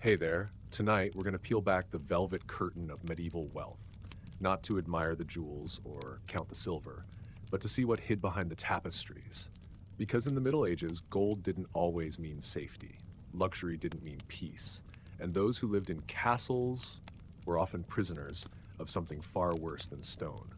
Hey there. Tonight, we're going to peel back the velvet curtain of medieval wealth, not to admire the jewels or count the silver, but to see what hid behind the tapestries. Because in the Middle Ages, gold didn't always mean safety, luxury didn't mean peace, and those who lived in castles were often prisoners of something far worse than stone.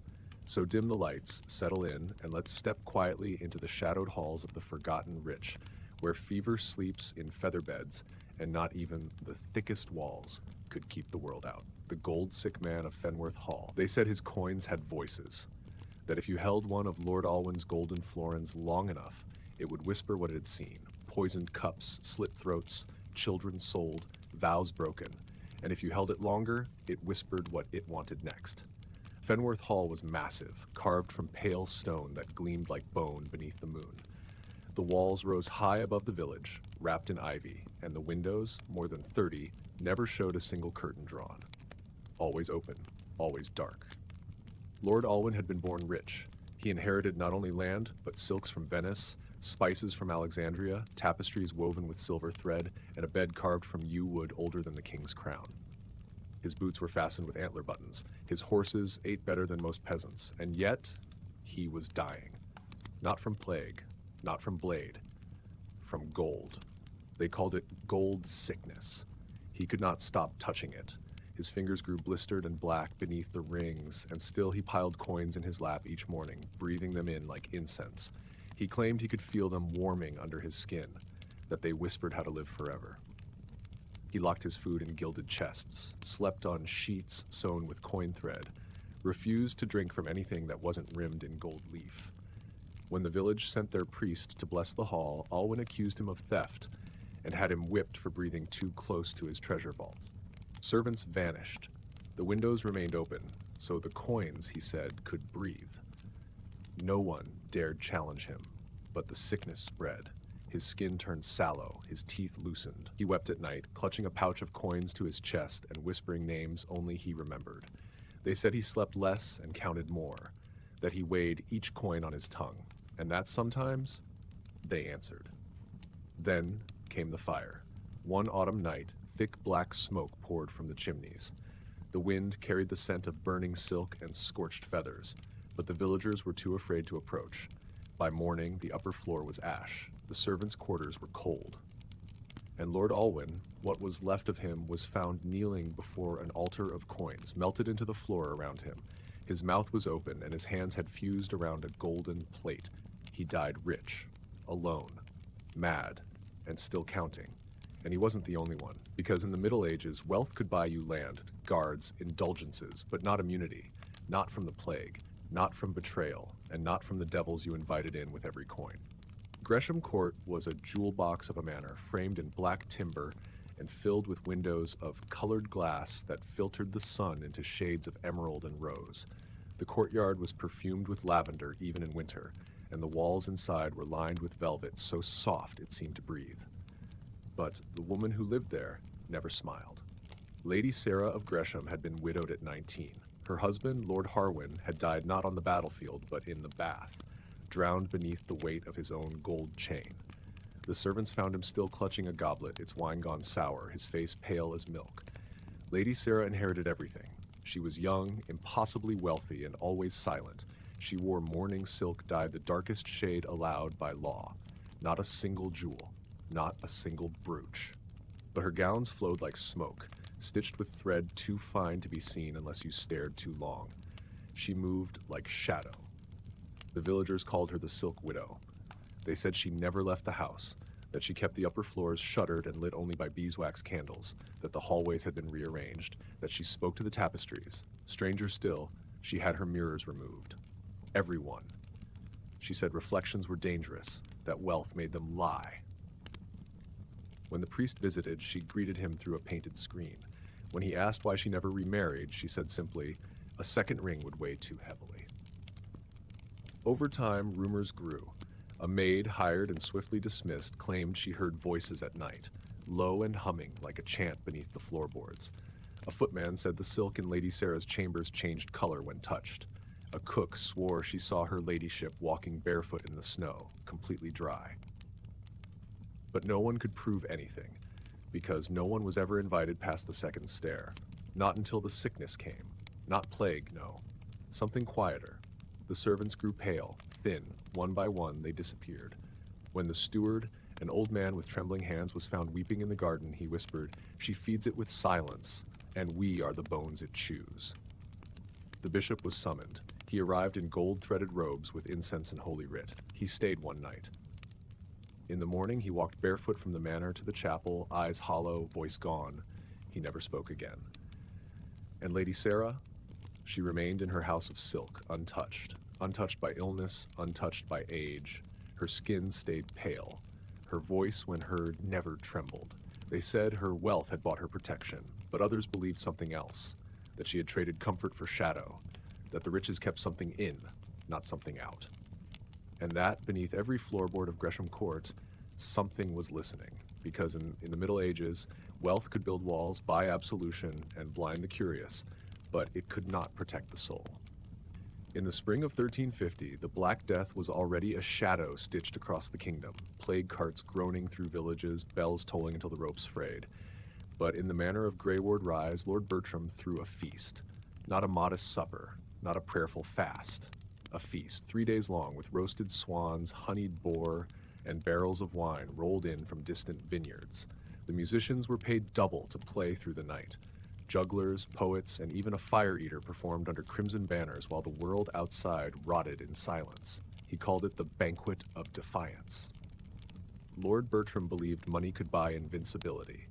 So dim the lights, settle in, and let's step quietly into the shadowed halls of the forgotten rich, where fever sleeps in feather beds, and not even the thickest walls could keep the world out. The gold sick man of Fenworth Hall. They said his coins had voices, that if you held one of Lord Alwyn's golden florins long enough, it would whisper what it had seen: poisoned cups, slit throats, children sold, vows broken. And if you held it longer, it whispered what it wanted next. Fenworth Hall was massive, carved from pale stone that gleamed like bone beneath the moon. The walls rose high above the village, wrapped in ivy, and the windows, more than 30, never showed a single curtain drawn. Always open, always dark. Lord Alwyn had been born rich. He inherited not only land, but silks from Venice, spices from Alexandria, tapestries woven with silver thread, and a bed carved from yew wood older than the king's crown. His boots were fastened with antler buttons. His horses ate better than most peasants, and yet he was dying. Not from plague, not from blade, from gold. They called it gold sickness. He could not stop touching it. His fingers grew blistered and black beneath the rings, and still he piled coins in his lap each morning, breathing them in like incense. He claimed he could feel them warming under his skin, that they whispered how to live forever. He locked his food in gilded chests, slept on sheets sewn with coin thread, refused to drink from anything that wasn't rimmed in gold leaf. When the village sent their priest to bless the hall, Alwyn accused him of theft and had him whipped for breathing too close to his treasure vault. Servants vanished. The windows remained open, so the coins, he said, could breathe. No one dared challenge him, but the sickness spread. His skin turned sallow, his teeth loosened. He wept at night, clutching a pouch of coins to his chest and whispering names only he remembered. They said he slept less and counted more, that he weighed each coin on his tongue, and that sometimes they answered. Then came the fire. One autumn night, thick black smoke poured from the chimneys. The wind carried the scent of burning silk and scorched feathers, but the villagers were too afraid to approach. By morning, the upper floor was ash. The servants' quarters were cold. And Lord Alwyn, what was left of him, was found kneeling before an altar of coins, melted into the floor around him. His mouth was open, and his hands had fused around a golden plate. He died rich, alone, mad, and still counting. And he wasn't the only one, because in the Middle Ages, wealth could buy you land, guards, indulgences, but not immunity, not from the plague, not from betrayal, and not from the devils you invited in with every coin. Gresham Court was a jewel box of a manor, framed in black timber and filled with windows of colored glass that filtered the sun into shades of emerald and rose. The courtyard was perfumed with lavender even in winter, and the walls inside were lined with velvet so soft it seemed to breathe. But the woman who lived there never smiled. Lady Sarah of Gresham had been widowed at 19. Her husband, Lord Harwin, had died not on the battlefield, but in the bath, drowned beneath the weight of his own gold chain. The servants found him still clutching a goblet, its wine gone sour, his face pale as milk. Lady Sarah inherited everything. She was young, impossibly wealthy, and always silent. She wore mourning silk dyed the darkest shade allowed by law. Not a single jewel, not a single brooch. But her gowns flowed like smoke, stitched with thread too fine to be seen unless you stared too long. She moved like shadow. The villagers called her the Silk Widow. They said she never left the house, that she kept the upper floors shuttered and lit only by beeswax candles, that the hallways had been rearranged, that she spoke to the tapestries. Stranger still, she had her mirrors removed. Everyone. She said reflections were dangerous, that wealth made them lie. When the priest visited, she greeted him through a painted screen. When he asked why she never remarried, she said simply, a second ring would weigh too heavily. Over time, rumors grew. A maid, hired and swiftly dismissed, claimed she heard voices at night, low and humming like a chant beneath the floorboards. A footman said the silk in Lady Sarah's chambers changed color when touched. A cook swore she saw her ladyship walking barefoot in the snow, completely dry. But no one could prove anything. because no one was ever invited past the second stair. Not until the sickness came. Not plague, no. Something quieter. The servants grew pale, thin. One by one, they disappeared. When the steward, an old man with trembling hands, was found weeping in the garden, he whispered, "She feeds it with silence, and we are the bones it chews." The bishop was summoned. He arrived in gold-threaded robes with incense and holy writ. He stayed one night. In the morning, he walked barefoot from the manor to the chapel, eyes hollow, voice gone. He never spoke again. And Lady Sarah? She remained in her house of silk, untouched. Untouched by illness, untouched by age. Her skin stayed pale. Her voice, when heard, never trembled. They said her wealth had bought her protection, but others believed something else, that she had traded comfort for shadow, that the riches kept something in, not something out. And that, beneath every floorboard of Gresham Court, something was listening, because in the Middle Ages, wealth could build walls, buy absolution, and blind the curious, but it could not protect the soul. In the spring of 1350, the Black Death was already a shadow stitched across the kingdom, plague carts groaning through villages, bells tolling until the ropes frayed. But in the manor of Greyward Rise, Lord Bertram threw a feast. Not a modest supper, not a prayerful fast. A feast, 3 days long, with roasted swans, honeyed boar, and barrels of wine rolled in from distant vineyards. The musicians were paid double to play through the night. Jugglers, poets, and even a fire-eater performed under crimson banners while the world outside rotted in silence. He called it the Banquet of Defiance. Lord Bertram believed money could buy invincibility.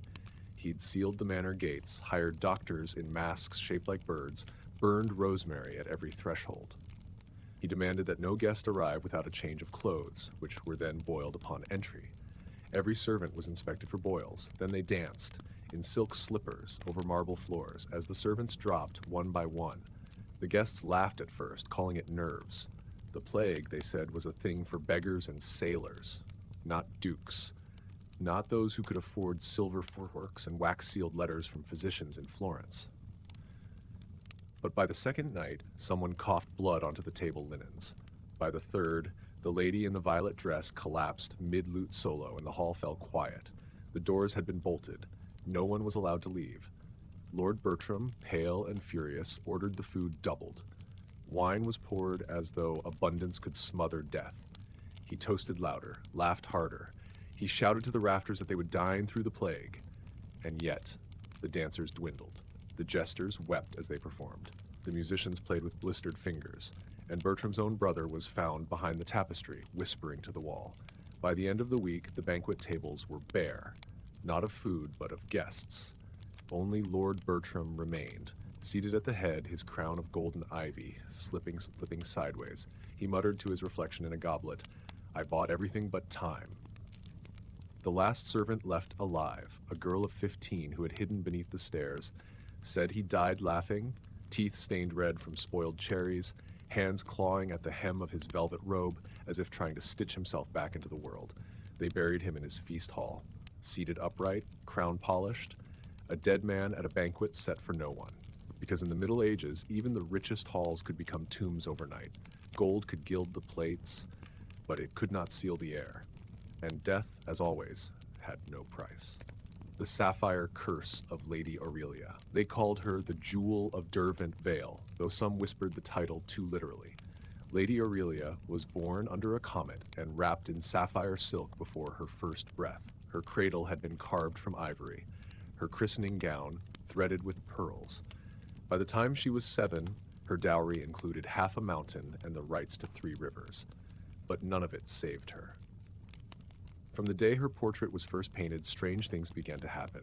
He'd sealed the manor gates, hired doctors in masks shaped like birds, burned rosemary at every threshold. He demanded that no guest arrive without a change of clothes, which were then boiled upon entry. Every servant was inspected for boils. Then they danced, in silk slippers, over marble floors, as the servants dropped one by one. The guests laughed at first, calling it nerves. The plague, they said, was a thing for beggars and sailors, not dukes, not those who could afford silver forks and wax-sealed letters from physicians in Florence. But by the second night, someone coughed blood onto the table linens. By the third, the lady in the violet dress collapsed mid-lute solo and the hall fell quiet. The doors had been bolted. No one was allowed to leave. Lord Bertram, pale and furious, ordered the food doubled. Wine was poured as though abundance could smother death. He toasted louder, laughed harder. He shouted to the rafters that they would dine through the plague. And yet, the dancers dwindled. The jesters wept as they performed. The musicians played with blistered fingers. And Bertram's own brother was found behind the tapestry, whispering to the wall. By the end of the week, the banquet tables were bare. Not of food, but of guests. Only Lord Bertram remained, seated at the head, his crown of golden ivy, slipping sideways. He muttered to his reflection in a goblet, "I bought everything but time." The last servant left alive, a girl of 15 who had hidden beneath the stairs, said he died laughing, teeth stained red from spoiled cherries, hands clawing at the hem of his velvet robe as if trying to stitch himself back into the world. They buried him in his feast hall, seated upright, crown polished, a dead man at a banquet set for no one. Because in the Middle Ages, even the richest halls could become tombs overnight. Gold could gild the plates, but it could not seal the air. And death, as always, had no price. The sapphire curse of Lady Aurelia. They called her the Jewel of Derwent Vale, though some whispered the title too literally. Lady Aurelia was born under a comet and wrapped in sapphire silk before her first breath. Her cradle had been carved from ivory, her christening gown threaded with pearls. By the time she was 7, her dowry included half a mountain and the rights to 3 rivers. But none of it saved her. From the day her portrait was first painted, strange things began to happen.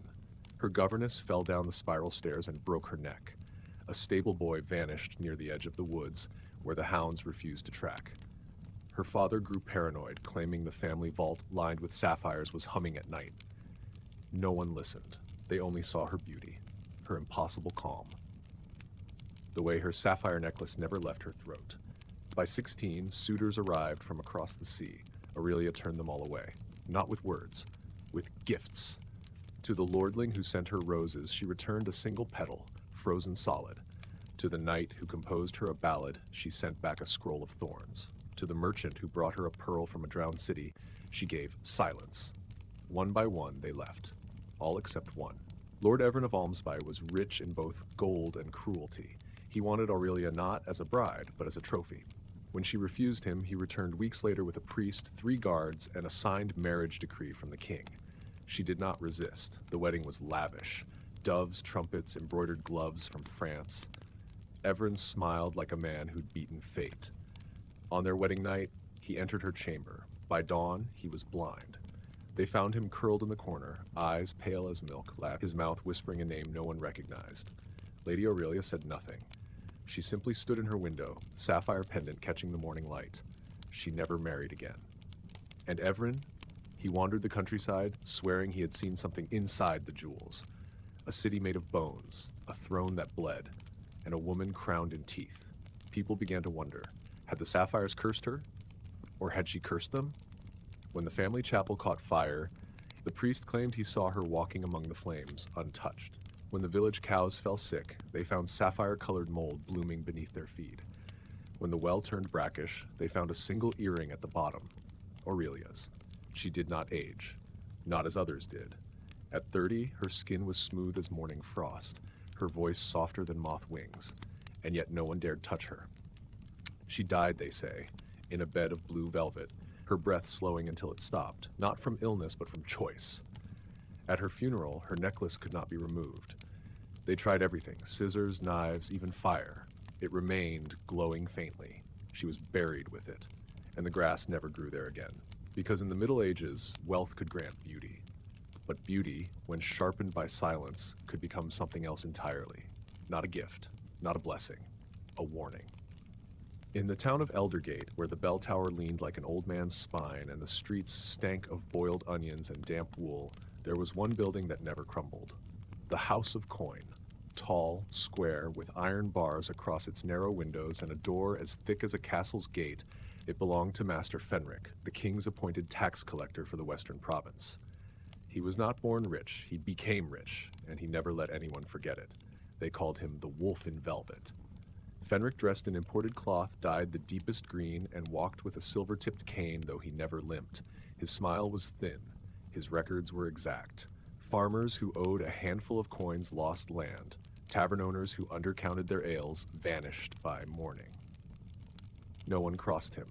Her governess fell down the spiral stairs and broke her neck. A stable boy vanished near the edge of the woods, where the hounds refused to track. Her father grew paranoid, claiming the family vault lined with sapphires was humming at night. No one listened. They only saw her beauty, her impossible calm. The way her sapphire necklace never left her throat. By 16, suitors arrived from across the sea. Aurelia turned them all away. Not with words, with gifts. To the lordling who sent her roses, she returned a single petal, frozen solid. To the knight who composed her a ballad, she sent back a scroll of thorns. To the merchant who brought her a pearl from a drowned city, she gave silence. One by one, they left. all except one. Lord Evern of Almsby was rich in both gold and cruelty. He wanted Aurelia not as a bride, but as a trophy. When she refused him, he returned weeks later with a priest, 3 guards, and a signed marriage decree from the king. She did not resist. The wedding was lavish. Doves, trumpets, embroidered gloves from France. Evern smiled like a man who'd beaten fate. On their wedding night, he entered her chamber. By dawn, he was blind. They found him curled in the corner, eyes pale as milk, his mouth whispering a name no one recognized. Lady Aurelia said nothing. She simply stood in her window, sapphire pendant catching the morning light. She never married again. And Evren? He wandered the countryside, swearing he had seen something inside the jewels. A city made of bones, a throne that bled, and a woman crowned in teeth. People began to wonder, had the sapphires cursed her? Or had she cursed them? When the family chapel caught fire, the priest claimed he saw her walking among the flames, untouched. When the village cows fell sick, they found sapphire-colored mold blooming beneath their feed. When the well turned brackish, they found a single earring at the bottom, Aurelia's. She did not age, not as others did. At 30, her skin was smooth as morning frost, her voice softer than moth wings, and yet no one dared touch her. She died, they say, in a bed of blue velvet, her breath slowing until it stopped, not from illness but from choice. At her funeral, her necklace could not be removed. They tried everything, scissors, knives, even fire. It remained glowing faintly. She was buried with it, and the grass never grew there again. Because in the Middle Ages, wealth could grant beauty. But beauty, when sharpened by silence, could become something else entirely. Not a gift, not a blessing, a warning. In the town of Eldergate, where the bell tower leaned like an old man's spine and the streets stank of boiled onions and damp wool, there was one building that never crumbled. The House of Coin. Tall, square, with iron bars across its narrow windows and a door as thick as a castle's gate, it belonged to Master Fenric, the king's appointed tax collector for the Western Province. He was not born rich, he became rich, and he never let anyone forget it. They called him the Wolf in Velvet. Fenric dressed in imported cloth dyed the deepest green and walked with a silver-tipped cane, though he never limped. His smile was thin. His records were exact. Farmers who owed a handful of coins lost land. Tavern owners who undercounted their ales vanished by morning. No one crossed him.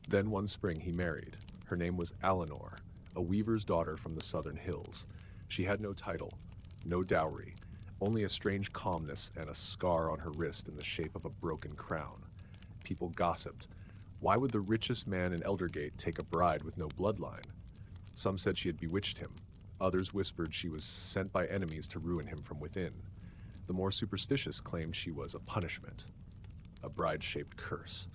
Then one spring he married. Her name was Alinor, a weaver's daughter from the southern hills. She had no title, no dowry, only a strange calmness and a scar on her wrist in the shape of a broken crown. People gossiped. Why would the richest man in Eldergate take a bride with no bloodline? Some said she had bewitched him. Others whispered she was sent by enemies to ruin him from within. The more superstitious claimed she was a punishment, a bride-shaped curse.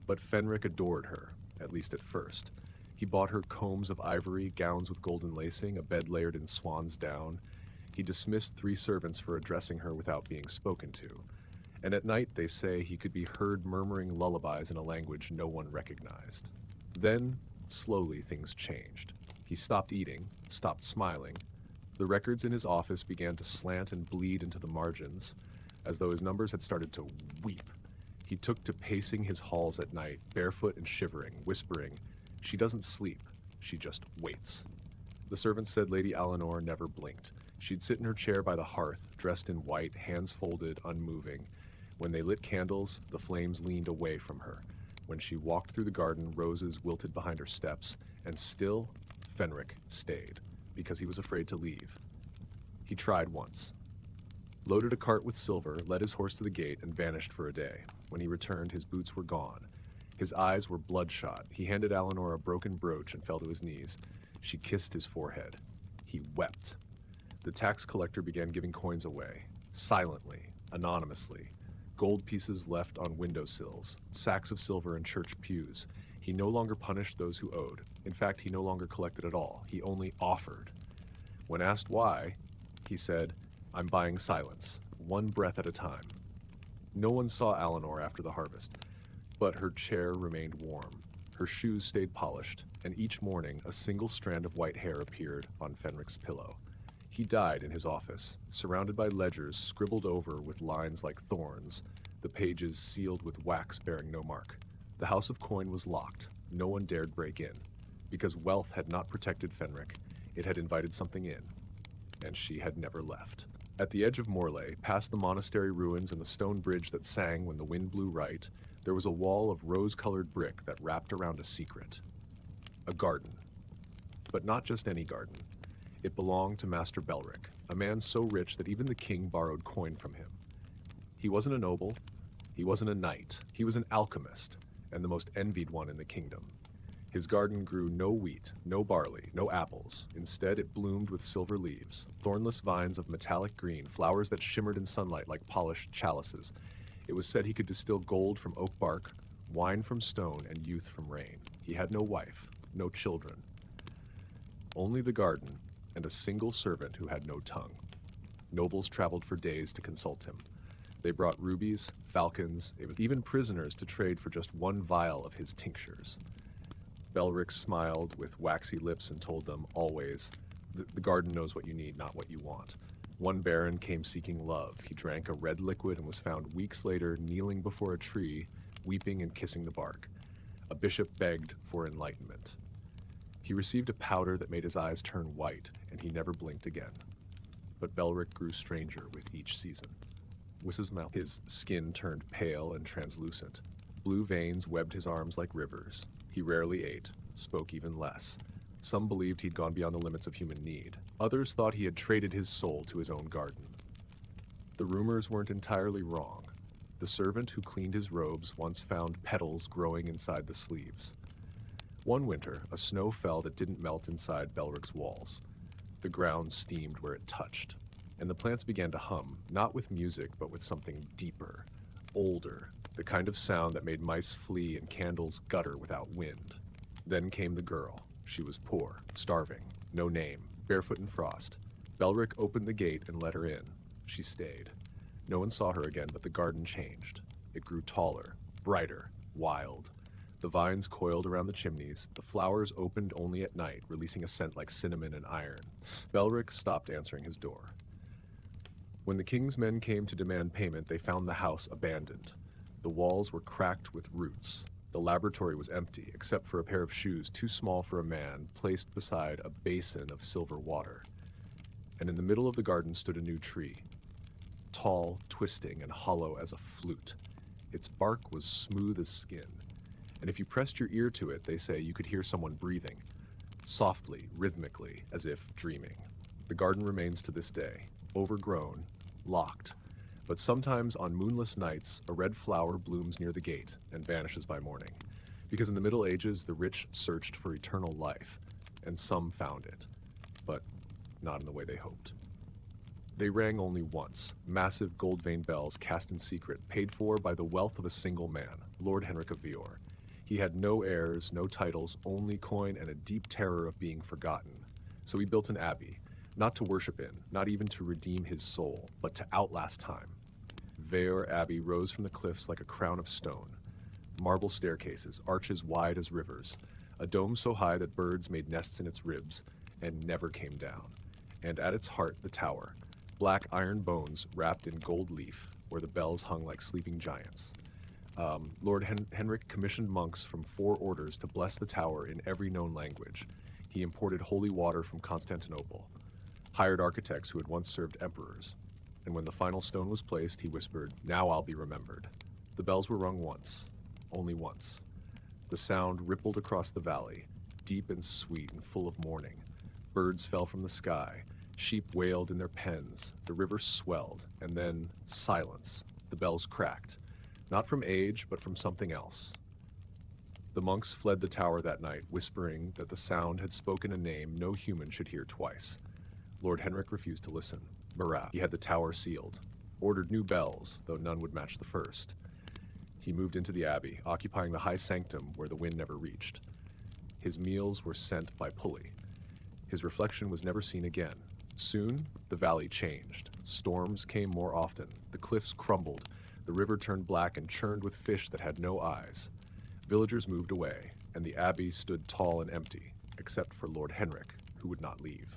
But Fenric adored her, at least at first. He bought her combs of ivory, gowns with golden lacing, a bed layered in swan's down. He dismissed 3 servants for addressing her without being spoken to. And at night, they say, he could be heard murmuring lullabies in a language no one recognized. Then, slowly, things changed. He stopped eating, stopped smiling. The records in his office began to slant and bleed into the margins, as though his numbers had started to weep. He took to pacing his halls at night, barefoot and shivering, whispering, "She doesn't sleep, she just waits." The servants said Lady Alinor never blinked. She'd sit in her chair by the hearth, dressed in white, hands folded, unmoving. When they lit candles, the flames leaned away from her. When she walked through the garden, roses wilted behind her steps, and still, Fenric stayed, because he was afraid to leave. He tried once. Loaded a cart with silver, led his horse to the gate, and vanished for a day. When he returned, his boots were gone. His eyes were bloodshot. He handed Alinor a broken brooch and fell to his knees. She kissed his forehead. He wept. The tax collector began giving coins away, silently, anonymously. Gold pieces left on windowsills, sacks of silver in church pews. He no longer punished those who owed. In fact, he no longer collected at all. He only offered. When asked why, he said, "I'm buying silence, one breath at a time." No one saw Alinor after the harvest, but her chair remained warm. Her shoes stayed polished, and each morning a single strand of white hair appeared on Fenric's pillow. He died in his office, surrounded by ledgers scribbled over with lines like thorns, the pages sealed with wax bearing no mark. The House of Coin was locked. No one dared break in. Because wealth had not protected Fenric, it had invited something in. and she had never left. At the edge of Morlaix, past the monastery ruins and the stone bridge that sang when the wind blew right, there was a wall of rose-colored brick that wrapped around a secret. A garden. But not just any garden. It belonged to Master Belric, a man so rich that even the king borrowed coin from him. He wasn't a noble, he wasn't a knight, he was an alchemist, and the most envied one in the kingdom. His garden grew no wheat, no barley, no apples. Instead, it bloomed with silver leaves, thornless vines of metallic green, flowers that shimmered in sunlight like polished chalices. It was said he could distill gold from oak bark, wine from stone, and youth from rain. He had no wife, no children. Only the garden, and a single servant who had no tongue. Nobles traveled for days to consult him. They brought rubies, falcons, even prisoners to trade for just one vial of his tinctures. Belric smiled with waxy lips and told them, always, the garden knows what you need, not what you want. One baron came seeking love. He drank a red liquid and was found weeks later kneeling before a tree, weeping and kissing the bark. A bishop begged for enlightenment. He received a powder that made his eyes turn white, and he never blinked again. But Belric grew stranger with each season. His skin turned pale and translucent. Blue veins webbed his arms like rivers. He rarely ate, spoke even less. Some believed he'd gone beyond the limits of human need. Others thought he had traded his soul to his own garden. The rumors weren't entirely wrong. The servant who cleaned his robes once found petals growing inside the sleeves. One winter, a snow fell that didn't melt inside Belric's walls. The ground steamed where it touched, and the plants began to hum, not with music, but with something deeper, older, the kind of sound that made mice flee and candles gutter without wind. Then came the girl. She was poor, starving, no name, barefoot in frost. Belric opened the gate and let her in. She stayed. No one saw her again, but the garden changed. It grew taller, brighter, wild. The vines coiled around the chimneys. The flowers opened only at night, releasing a scent like cinnamon and iron. Belric stopped answering his door. When the king's men came to demand payment, they found the house abandoned. The walls were cracked with roots. The laboratory was empty, except for a pair of shoes too small for a man, placed beside a basin of silver water. And in the middle of the garden stood a new tree, tall, twisting, and hollow as a flute. Its bark was smooth as skin, and if you pressed your ear to it, they say you could hear someone breathing, softly, rhythmically, as if dreaming. The garden remains to this day, overgrown, locked, but sometimes on moonless nights, a red flower blooms near the gate and vanishes by morning. Because in the Middle Ages, the rich searched for eternal life, and some found it, but not in the way they hoped. They rang only once, massive gold-veined bells cast in secret, paid for by the wealth of a single man, Lord Henrik of Vior. He had no heirs, no titles, only coin and a deep terror of being forgotten. So he built an abbey, not to worship in, not even to redeem his soul, but to outlast time. Vior Abbey rose from the cliffs like a crown of stone. Marble staircases, arches wide as rivers, a dome so high that birds made nests in its ribs and never came down. And at its heart, the tower, black iron bones wrapped in gold leaf, where the bells hung like sleeping giants. Lord Henrik commissioned monks from 4 orders to bless the tower in every known language. He imported holy water from Constantinople, hired architects who had once served emperors, and when the final stone was placed, he whispered, "Now I'll be remembered." The bells were rung once, only once. The sound rippled across the valley, deep and sweet and full of mourning. Birds fell from the sky, sheep wailed in their pens, the river swelled, and then silence. The bells cracked, not from age, but from something else. The monks fled the tower that night, whispering that the sound had spoken a name no human should hear twice. Lord Henrik refused to listen. Barat. He had the tower sealed, ordered new bells, though none would match the first. He moved into the abbey, occupying the high sanctum where the wind never reached. His meals were sent by pulley. His reflection was never seen again. Soon, the valley changed. Storms came more often. The cliffs crumbled. The river turned black and churned with fish that had no eyes. Villagers moved away, and the abbey stood tall and empty, except for Lord Henrik, who would not leave.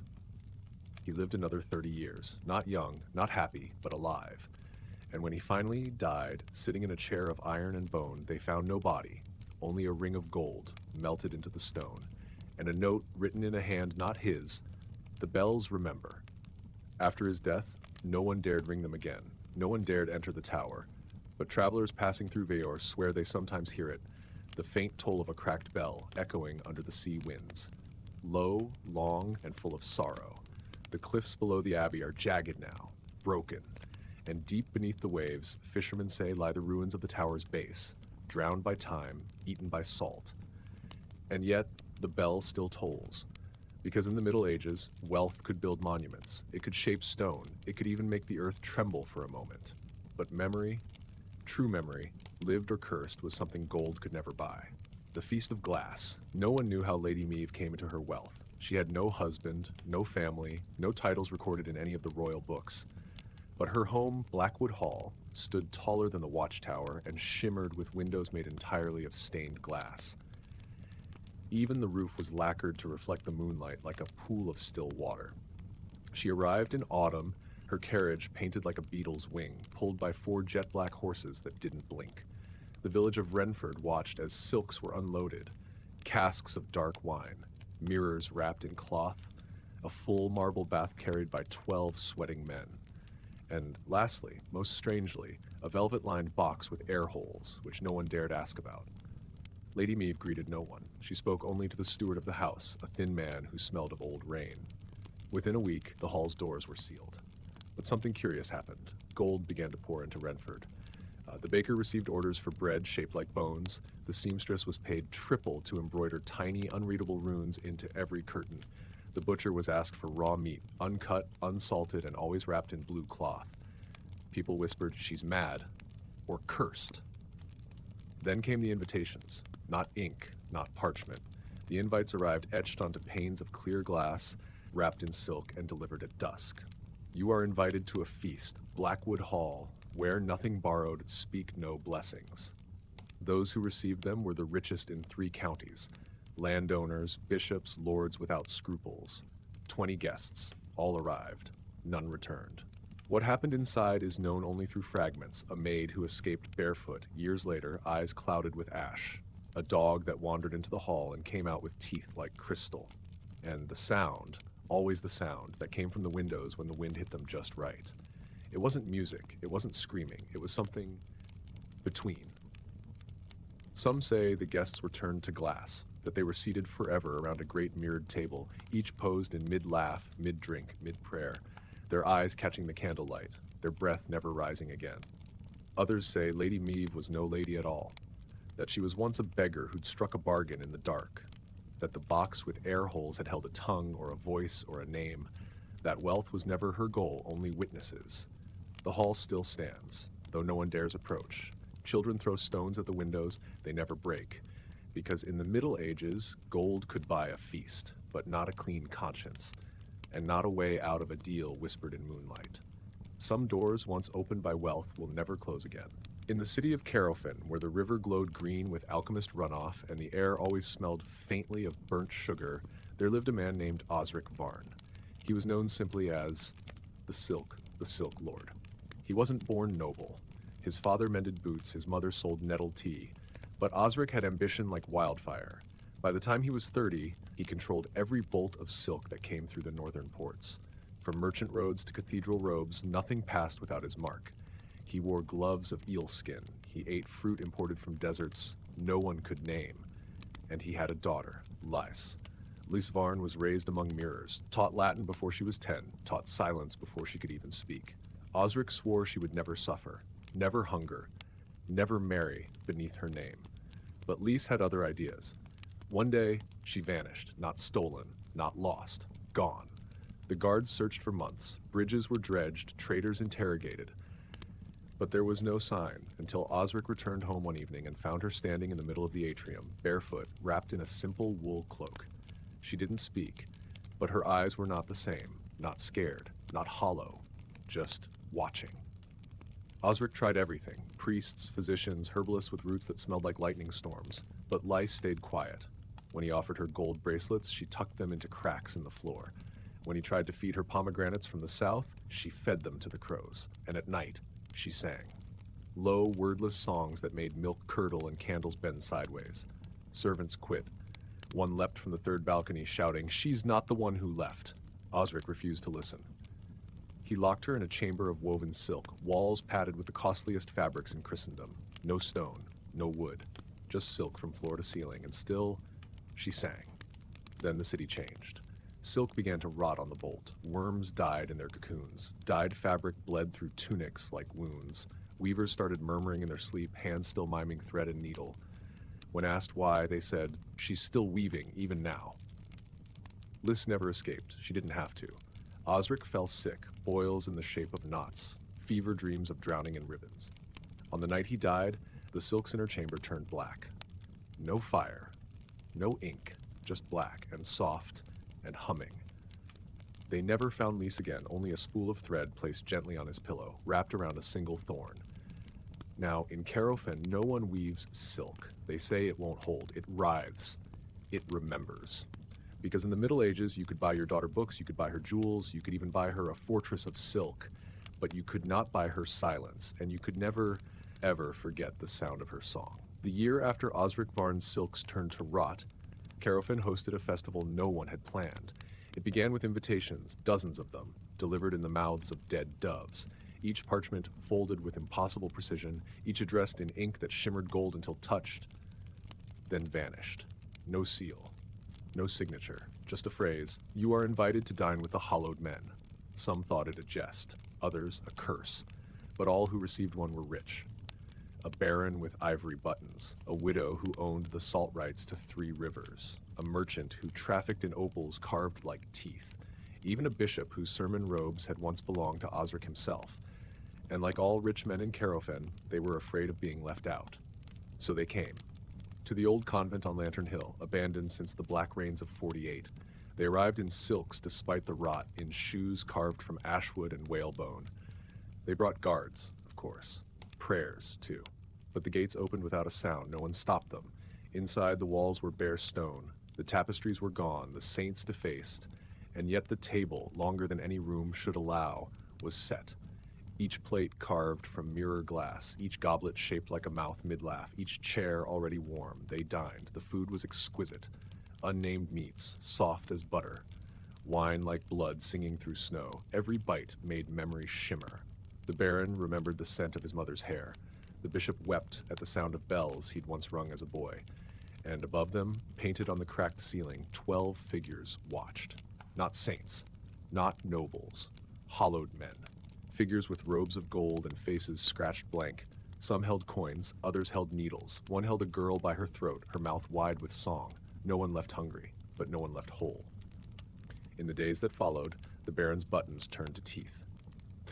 He lived another 30 years, not young, not happy, but alive. And when he finally died, sitting in a chair of iron and bone, they found no body, only a ring of gold melted into the stone, and a note written in a hand not his, "The bells remember." After his death, no one dared ring them again. No one dared enter the tower. But travelers passing through Veyor swear they sometimes hear it, the faint toll of a cracked bell echoing under the sea winds. Low, long, and full of sorrow. The cliffs below the abbey are jagged now, broken, and deep beneath the waves, fishermen say lie the ruins of the tower's base, drowned by time, eaten by salt. And yet, the bell still tolls. Because in the Middle Ages, wealth could build monuments, it could shape stone, it could even make the earth tremble for a moment. But memory, true memory, lived or cursed, was something gold could never buy. The Feast of Glass. No one knew how Lady Meve came into her wealth. She had no husband, no family, no titles recorded in any of the royal books. But her home, Blackwood Hall, stood taller than the watchtower and shimmered with windows made entirely of stained glass. Even the roof was lacquered to reflect the moonlight like a pool of still water. She arrived in autumn, her carriage painted like a beetle's wing, pulled by 4 jet-black horses that didn't blink. The village of Renford watched as silks were unloaded, casks of dark wine, mirrors wrapped in cloth, a full marble bath carried by 12 sweating men. And lastly, most strangely, a velvet-lined box with air holes, which no one dared ask about. Lady Meve greeted no one. She spoke only to the steward of the house, a thin man who smelled of old rain. Within a week, the hall's doors were sealed. But something curious happened. Gold began to pour into Renford. The baker received orders for bread shaped like bones. The seamstress was paid triple to embroider tiny, unreadable runes into every curtain. The butcher was asked for raw meat, uncut, unsalted, and always wrapped in blue cloth. People whispered, "She's mad," or "cursed." Then came the invitations. Not ink, not parchment. The invites arrived etched onto panes of clear glass, wrapped in silk, and delivered at dusk. You are invited to a feast, Blackwood Hall, where nothing borrowed, speak no blessings. Those who received them were the richest in 3 counties, landowners, bishops, lords without scruples. 20 guests, all arrived, none returned. What happened inside is known only through fragments: a maid who escaped barefoot, years later, eyes clouded with ash; a dog that wandered into the hall and came out with teeth like crystal; and the sound, always the sound, that came from the windows when the wind hit them just right. It wasn't music, it wasn't screaming, it was something between. Some say the guests were turned to glass, that they were seated forever around a great mirrored table, each posed in mid-laugh, mid-drink, mid-prayer, their eyes catching the candlelight, their breath never rising again. Others say Lady Meve was no lady at all, that she was once a beggar who'd struck a bargain in the dark, that the box with air holes had held a tongue or a voice or a name, that wealth was never her goal, only witnesses. The hall still stands, though no one dares approach. Children throw stones at the windows, they never break, because in the Middle Ages, gold could buy a feast, but not a clean conscience, and not a way out of a deal whispered in moonlight. Some doors once opened by wealth will never close again. In the city of Carofin, where the river glowed green with alchemist runoff and the air always smelled faintly of burnt sugar, there lived a man named Osric Varn. He was known simply as the Silk Lord. He wasn't born noble. His father mended boots, his mother sold nettle tea, but Osric had ambition like wildfire. By the time he was 30, he controlled every bolt of silk that came through the northern ports. From merchant roads to cathedral robes, nothing passed without his mark. He wore gloves of eel skin. He ate fruit imported from deserts no one could name. And he had a daughter, Lys. Lys Varn was raised among mirrors, taught Latin before she was 10, taught silence before she could even speak. Osric swore she would never suffer, never hunger, never marry beneath her name. But Lys had other ideas. One day, she vanished, not stolen, not lost, gone. The guards searched for months, bridges were dredged, traders interrogated. But there was no sign until Osric returned home one evening and found her standing in the middle of the atrium, barefoot, wrapped in a simple wool cloak. She didn't speak, but her eyes were not the same, not scared, not hollow, just watching. Osric tried everything: priests, physicians, herbalists with roots that smelled like lightning storms, but Lys stayed quiet. When he offered her gold bracelets, she tucked them into cracks in the floor. When he tried to feed her pomegranates from the south, she fed them to the crows. And at night, she sang. Low, wordless songs that made milk curdle and candles bend sideways. Servants quit. One leapt from the third balcony, shouting, "She's not the one who left." Osric refused to listen. He locked her in a chamber of woven silk, walls padded with the costliest fabrics in Christendom. No stone, no wood, just silk from floor to ceiling, and still, she sang. Then the city changed. Silk began to rot on the bolt. Worms died in their cocoons. Dyed fabric bled through tunics like wounds. Weavers started murmuring in their sleep, hands still miming thread and needle. When asked why, they said, "She's still weaving, even now." Liz never escaped. She didn't have to. Osric fell sick, boils in the shape of knots, fever dreams of drowning in ribbons. On the night he died, the silks in her chamber turned black. No fire, no ink, just black and soft and humming. They never found Lys again, only a spool of thread placed gently on his pillow, wrapped around a single thorn. Now, in Carofen, no one weaves silk. They say it won't hold. It writhes. It remembers. Because in the Middle Ages, you could buy your daughter books, you could buy her jewels, you could even buy her a fortress of silk, but you could not buy her silence, and you could never, ever forget the sound of her song. The year after Osric Varn's silks turned to rot, Carofen hosted a festival no one had planned. It began with invitations, dozens of them, delivered in the mouths of dead doves, each parchment folded with impossible precision, each addressed in ink that shimmered gold until touched, then vanished. No seal, no signature, just a phrase, "You are invited to dine with the hallowed men." Some thought it a jest, others a curse, but all who received one were rich. A baron with ivory buttons, a widow who owned the salt rights to 3 rivers, a merchant who trafficked in opals carved like teeth, even a bishop whose sermon robes had once belonged to Osric himself. And like all rich men in Carofen, they were afraid of being left out. So they came. To the old convent on Lantern Hill, abandoned since the black rains of '48. They arrived in silks despite the rot, in shoes carved from ashwood and whalebone. They brought guards, of course. Prayers, too. But the gates opened without a sound. No one stopped them. Inside, the walls were bare stone. The tapestries were gone, the saints defaced. And yet the table, longer than any room should allow, was set. Each plate carved from mirror glass, each goblet shaped like a mouth mid-laugh, each chair already warm. They dined. The food was exquisite. Unnamed meats, soft as butter. Wine like blood singing through snow. Every bite made memory shimmer. The baron remembered the scent of his mother's hair. The bishop wept at the sound of bells he'd once rung as a boy. And above them, painted on the cracked ceiling, 12 figures watched. Not saints, not nobles, hallowed men. Figures with robes of gold and faces scratched blank. Some held coins, others held needles. One held a girl by her throat, her mouth wide with song. No one left hungry, but no one left whole. In the days that followed, the baron's buttons turned to teeth.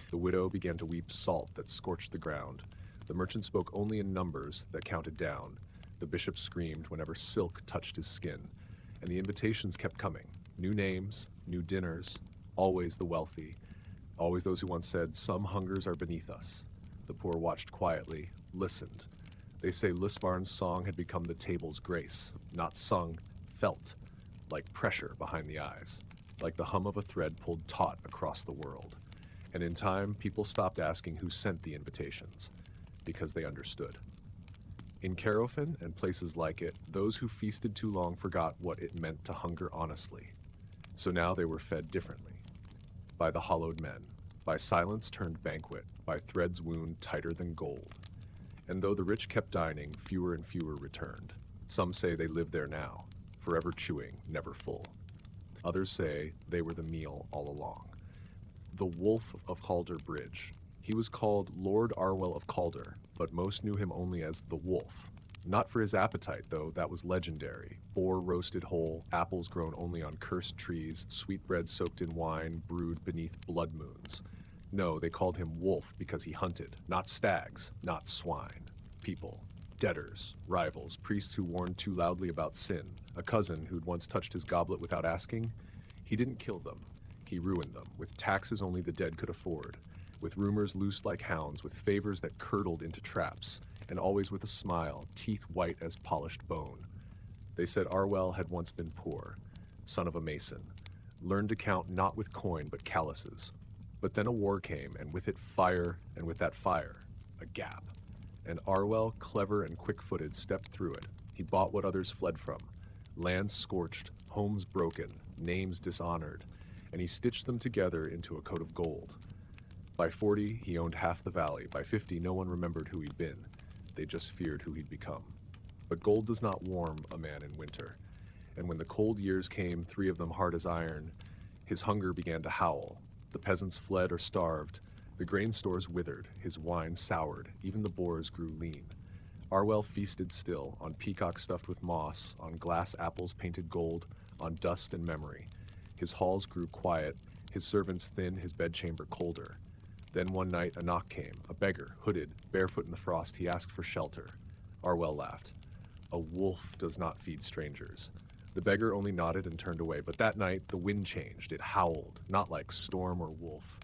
The widow began to weep salt that scorched the ground. The merchant spoke only in numbers that counted down. The bishop screamed whenever silk touched his skin. And the invitations kept coming. New names, new dinners, always the wealthy. Always those who once said, "Some hungers are beneath us." The poor watched quietly, listened. They say Lysvarn's song had become the table's grace, not sung, felt, like pressure behind the eyes, like the hum of a thread pulled taut across the world. And in time, people stopped asking who sent the invitations, because they understood. In Carofen and places like it, those who feasted too long forgot what it meant to hunger honestly. So now they were fed differently. By the hollowed men, by silence turned banquet, by threads wound tighter than gold. And though the rich kept dining, fewer and fewer returned. Some say they live there now, forever chewing, never full. Others say they were the meal all along. The Wolf of Calder Bridge. He was called Lord Arwell of Calder, but most knew him only as the Wolf. Not for his appetite, though, that was legendary. Boar roasted whole, apples grown only on cursed trees, sweetbread soaked in wine, brewed beneath blood moons. No, they called him Wolf because he hunted, not stags, not swine. People, debtors, rivals, priests who warned too loudly about sin, a cousin who'd once touched his goblet without asking. He didn't kill them. He ruined them, with taxes only the dead could afford, with rumors loosed like hounds, with favors that curdled into traps, and always with a smile, teeth white as polished bone. They said Arwell had once been poor, son of a mason, learned to count not with coin but calluses. But then a war came, and with it fire, and with that fire, a gap. And Arwell, clever and quick-footed, stepped through it. He bought what others fled from, lands scorched, homes broken, names dishonored, and he stitched them together into a coat of gold. By 40, he owned half the valley. By 50, no one remembered who he'd been. They just feared who he'd become. But gold does not warm a man in winter. And when the cold years came, 3 of them hard as iron, his hunger began to howl. The peasants fled or starved. The grain stores withered. His wine soured. Even the boars grew lean. Arwell feasted still, on peacocks stuffed with moss, on glass apples painted gold, on dust and memory. His halls grew quiet, his servants thin, his bedchamber colder. Then one night a knock came, a beggar, hooded, barefoot in the frost. He asked for shelter. Arwell laughed. A wolf does not feed strangers. The beggar only nodded and turned away, but that night the wind changed. It howled, not like storm or wolf,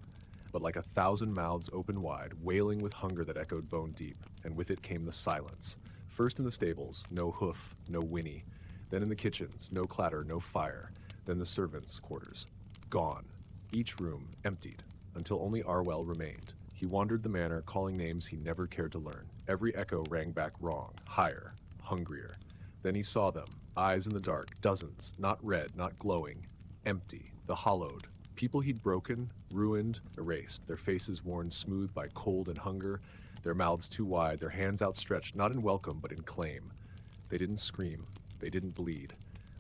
but like 1,000 mouths open wide, wailing with hunger that echoed bone deep, and with it came the silence. First in the stables, no hoof, no whinny. Then in the kitchens, no clatter, no fire. Then the servants' quarters. Gone. Each room emptied, until only Arwell remained. He wandered the manor, calling names he never cared to learn. Every echo rang back wrong, higher, hungrier. Then he saw them, eyes in the dark, dozens, not red, not glowing, empty, the hollowed. People he'd broken, ruined, erased, their faces worn smooth by cold and hunger, their mouths too wide, their hands outstretched, not in welcome, but in claim. They didn't scream. They didn't bleed.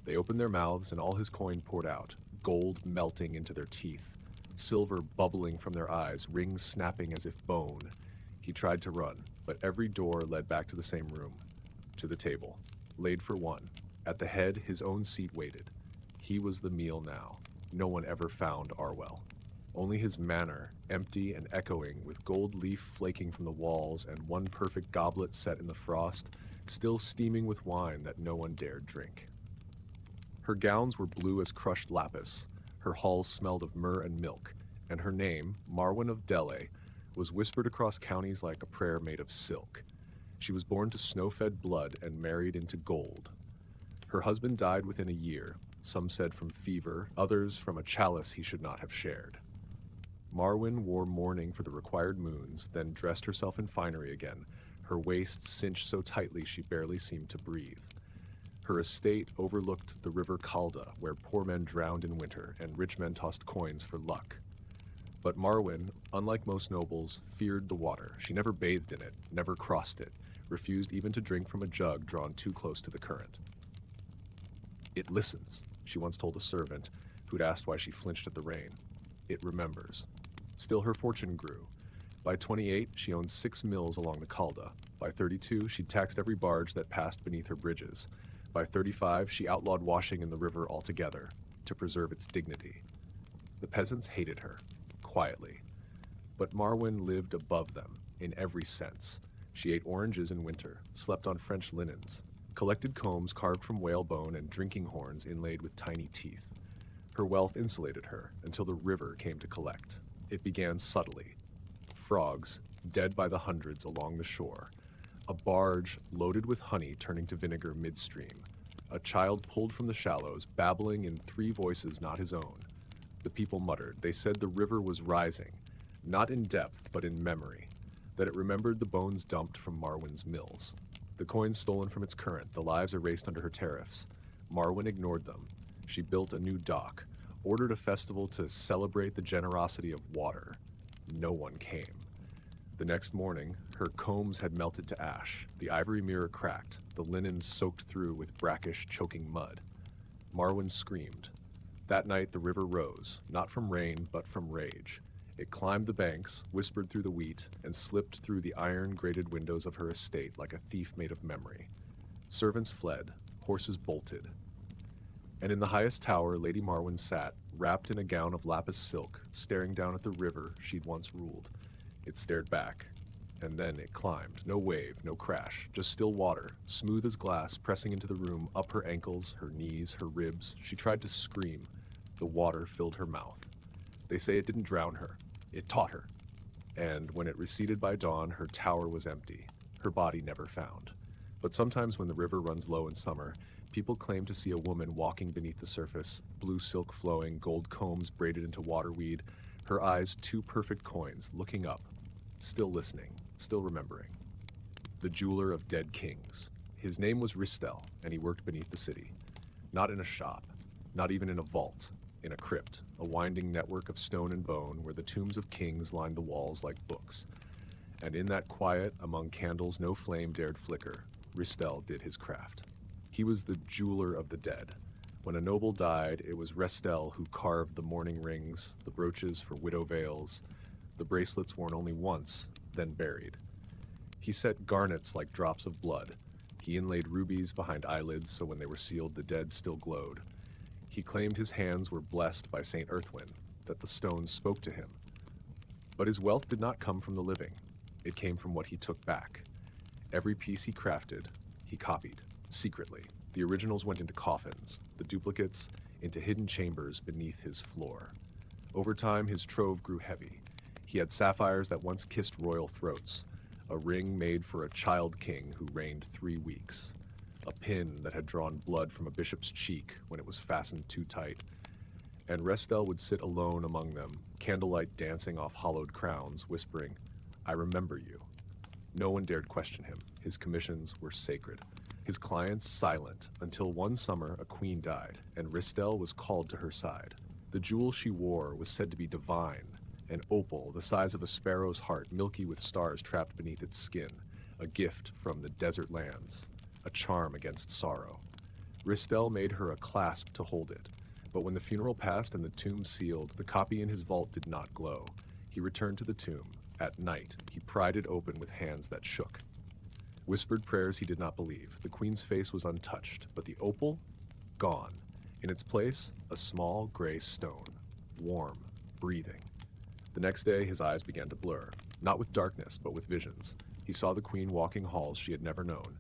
They opened their mouths, and all his coin poured out, gold melting into their teeth, silver bubbling from their eyes, rings snapping as if bone. He tried to run, but every door led back to the same room, to the table, laid for one. At the head, his own seat waited. He was the meal now. No one ever found Arwell. Only his manor, empty and echoing, with gold leaf flaking from the walls and one perfect goblet set in the frost, still steaming with wine that no one dared drink. Her gowns were blue as crushed lapis, her halls smelled of myrrh and milk, and her name, Marwyn of Delay, was whispered across counties like a prayer made of silk. She was born to snow-fed blood and married into gold. Her husband died within a year, some said from fever, others from a chalice he should not have shared. Marwyn wore mourning for the required moons, then dressed herself in finery again, her waist cinched so tightly she barely seemed to breathe. Her estate overlooked the river Calda, where poor men drowned in winter and rich men tossed coins for luck. But Marwyn, unlike most nobles, feared the water. She never bathed in it, never crossed it, refused even to drink from a jug drawn too close to the current. "It listens," she once told a servant who'd asked why she flinched at the rain. "It remembers." Still, her fortune grew. By 28, she owned 6 mills along the Calda. By 32, she'd taxed every barge that passed beneath her bridges. By 35, she outlawed washing in the river altogether, to preserve its dignity. The peasants hated her, quietly. But Marwyn lived above them, in every sense. She ate oranges in winter, slept on French linens, collected combs carved from whalebone and drinking horns inlaid with tiny teeth. Her wealth insulated her, until the river came to collect. It began subtly. Frogs, dead by the hundreds along the shore. A barge loaded with honey turning to vinegar midstream. A child pulled from the shallows, babbling in 3 voices not his own. The people muttered. They said the river was rising, not in depth, but in memory, that it remembered the bones dumped from Marwyn's mills. The coins stolen from its current, the lives erased under her tariffs. Marwyn ignored them. She built a new dock, ordered a festival to celebrate the generosity of water. No one came. The next morning, her combs had melted to ash, the ivory mirror cracked, the linens soaked through with brackish, choking mud. Marwyn screamed. That night the river rose, not from rain, but from rage. It climbed the banks, whispered through the wheat, and slipped through the iron-grated windows of her estate like a thief made of memory. Servants fled, horses bolted. And in the highest tower, Lady Marwyn sat, wrapped in a gown of lapis silk, staring down at the river she'd once ruled. It stared back, and then it climbed. No wave, no crash, just still water, smooth as glass, pressing into the room, up her ankles, her knees, her ribs. She tried to scream. The water filled her mouth. They say it didn't drown her. It taught her. And when it receded by dawn, her tower was empty, her body never found. But sometimes when the river runs low in summer, people claim to see a woman walking beneath the surface, blue silk flowing, gold combs braided into waterweed, her eyes 2 perfect coins, looking up, still listening, still remembering. The jeweler of dead kings. His name was Ristel, and he worked beneath the city. Not in a shop, not even in a vault, in a crypt, a winding network of stone and bone where the tombs of kings lined the walls like books. And in that quiet, among candles no flame dared flicker, Ristel did his craft. He was the jeweler of the dead. When a noble died, it was Restel who carved the mourning rings, the brooches for widow veils, the bracelets worn only once, then buried. He set garnets like drops of blood. He inlaid rubies behind eyelids so when they were sealed the dead still glowed. He claimed his hands were blessed by Saint Earthwin, that the stones spoke to him. But his wealth did not come from the living. It came from what he took back. Every piece he crafted, he copied, secretly. The originals went into coffins, the duplicates into hidden chambers beneath his floor. Over time, his trove grew heavy. He had sapphires that once kissed royal throats, a ring made for a child king who reigned 3 weeks, a pin that had drawn blood from a bishop's cheek when it was fastened too tight. And Restel would sit alone among them, candlelight dancing off hollowed crowns, whispering, "I remember you." No one dared question him. His commissions were sacred. His clients silent, until one summer a queen died, and Ristel was called to her side. The jewel she wore was said to be divine, an opal the size of a sparrow's heart, milky with stars trapped beneath its skin, a gift from the desert lands, a charm against sorrow. Ristel made her a clasp to hold it, but when the funeral passed and the tomb sealed, the copy in his vault did not glow. He returned to the tomb. At night, he pried it open with hands that shook. Whispered prayers he did not believe. The queen's face was untouched, but the opal? Gone. In its place, a small gray stone, warm, breathing. The next day, his eyes began to blur, not with darkness, but with visions. He saw the queen walking halls she had never known.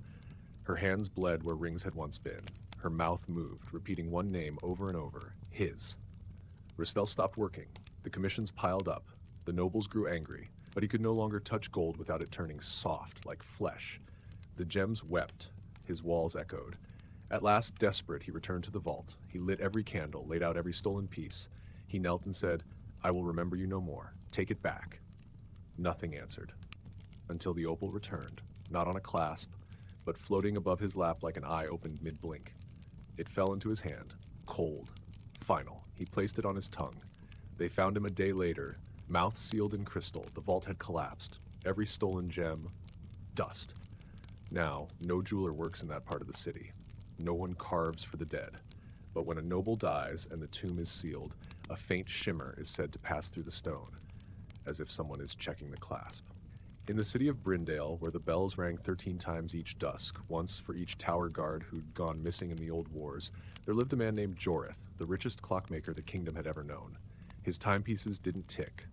Her hands bled where rings had once been. Her mouth moved, repeating one name over and over, his. Ristel stopped working. The commissions piled up. The nobles grew angry, but he could no longer touch gold without it turning soft, like flesh. The gems wept. His walls echoed. At last, desperate, he returned to the vault. He lit every candle, laid out every stolen piece. He knelt and said, "I will remember you no more. Take it back." Nothing answered. Until the opal returned, not on a clasp, but floating above his lap like an eye opened mid-blink. It fell into his hand, cold, final. He placed it on his tongue. They found him a day later, mouth sealed in crystal. The vault had collapsed. Every stolen gem, dust. Now, no jeweler works in that part of the city. No one carves for the dead. But when a noble dies and the tomb is sealed, a faint shimmer is said to pass through the stone, as if someone is checking the clasp. In the city of Brindale, where the bells rang 13 times each dusk, once for each tower guard who'd gone missing in the old wars, there lived a man named Jorith, the richest clockmaker the kingdom had ever known. His timepieces didn't tick.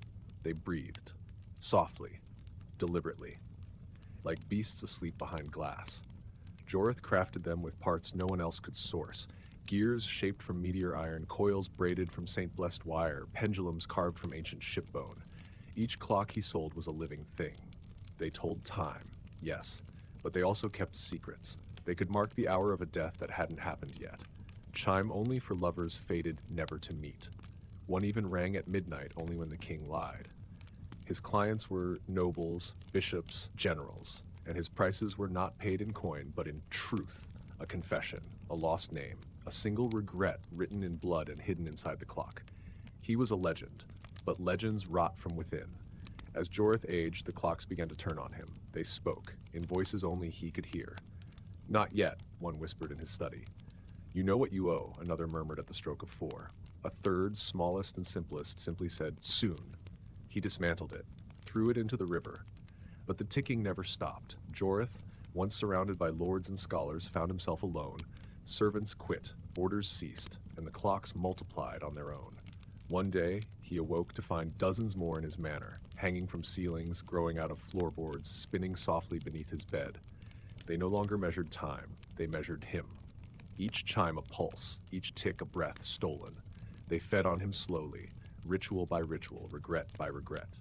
They breathed. Softly. Deliberately. Like beasts asleep behind glass. Jorith crafted them with parts no one else could source. Gears shaped from meteor iron, coils braided from Saint Blessed wire, pendulums carved from ancient shipbone. Each clock he sold was a living thing. They told time, yes, but they also kept secrets. They could mark the hour of a death that hadn't happened yet. Chime only for lovers fated never to meet. One even rang at midnight only when the king lied. His clients were nobles, bishops, generals, and his prices were not paid in coin, but in truth, a confession, a lost name, a single regret written in blood and hidden inside the clock. He was a legend, but legends rot from within. As Jorith aged, the clocks began to turn on him. They spoke, in voices only he could hear. "Not yet," one whispered in his study. "You know what you owe," another murmured at the stroke of 4. A third, smallest and simplest, simply said, "Soon." He dismantled it, threw it into the river. But the ticking never stopped. Jorith, once surrounded by lords and scholars, found himself alone. Servants quit, orders ceased, and the clocks multiplied on their own. One day, he awoke to find dozens more in his manor, hanging from ceilings, growing out of floorboards, spinning softly beneath his bed. They no longer measured time, they measured him. Each chime a pulse, each tick a breath stolen. They fed on him slowly, ritual by ritual, regret by regret.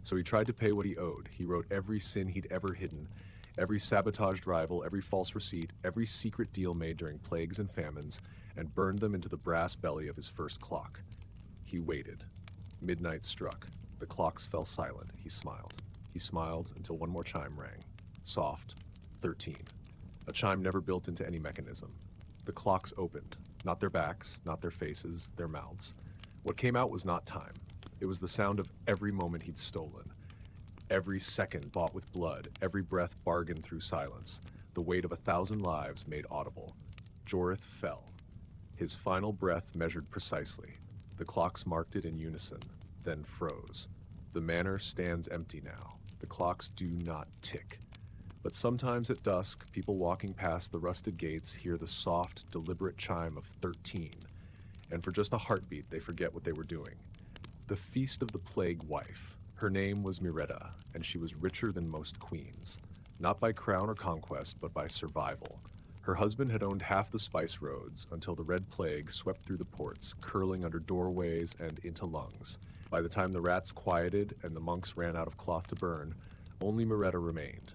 So he tried to pay what he owed. He wrote every sin he'd ever hidden, every sabotaged rival, every false receipt, every secret deal made during plagues and famines, and burned them into the brass belly of his first clock. He waited. Midnight struck. The clocks fell silent. He smiled. He smiled until one more chime rang. Soft. 13. A chime never built into any mechanism. The clocks opened. Not their backs, not their faces, their mouths. What came out was not time. It was the sound of every moment he'd stolen, every second bought with blood, every breath bargained through silence, the weight of 1,000 lives made audible. Jorith fell. His final breath measured precisely. The clocks marked it in unison, then froze. The manor stands empty now. The clocks do not tick. But sometimes at dusk, people walking past the rusted gates hear the soft, deliberate chime of 13, and for just a heartbeat, they forget what they were doing. The feast of the plague wife. Her name was Miretta, and she was richer than most queens. Not by crown or conquest, but by survival. Her husband had owned half the spice roads until the red plague swept through the ports, curling under doorways and into lungs. By the time the rats quieted and the monks ran out of cloth to burn, only Miretta remained.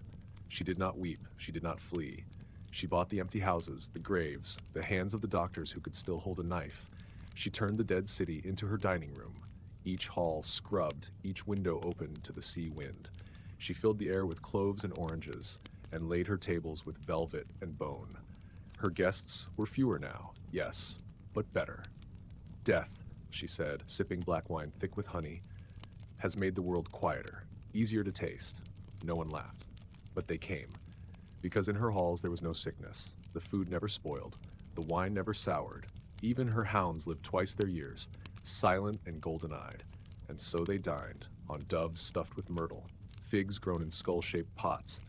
She did not weep, she did not flee. She bought the empty houses, the graves, the hands of the doctors who could still hold a knife. She turned the dead city into her dining room, each hall scrubbed, each window opened to the sea wind. She filled the air with cloves and oranges, and laid her tables with velvet and bone. Her guests were fewer now, yes, but better. Death, she said, sipping black wine thick with honey, has made the world quieter, easier to taste. No one laughed, but they came. Because in her halls there was no sickness, the food never spoiled, the wine never soured. Even her hounds lived twice their years, silent and golden-eyed. And so they dined, on doves stuffed with myrtle, figs grown in skull-shaped pots,